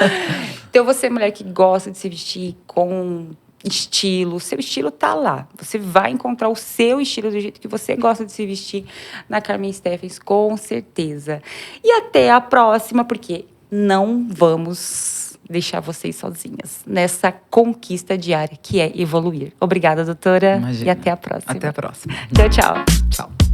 Então, você, mulher que gosta de se vestir com estilo, seu estilo tá lá. Você vai encontrar o seu estilo do jeito que você gosta de se vestir na Carmen Steffens, com certeza. E até a próxima, porque não vamos deixar vocês sozinhas nessa conquista diária que é evoluir. Obrigada, doutora. Imagina. E até a próxima. Até a próxima. Tchau, tchau. Tchau.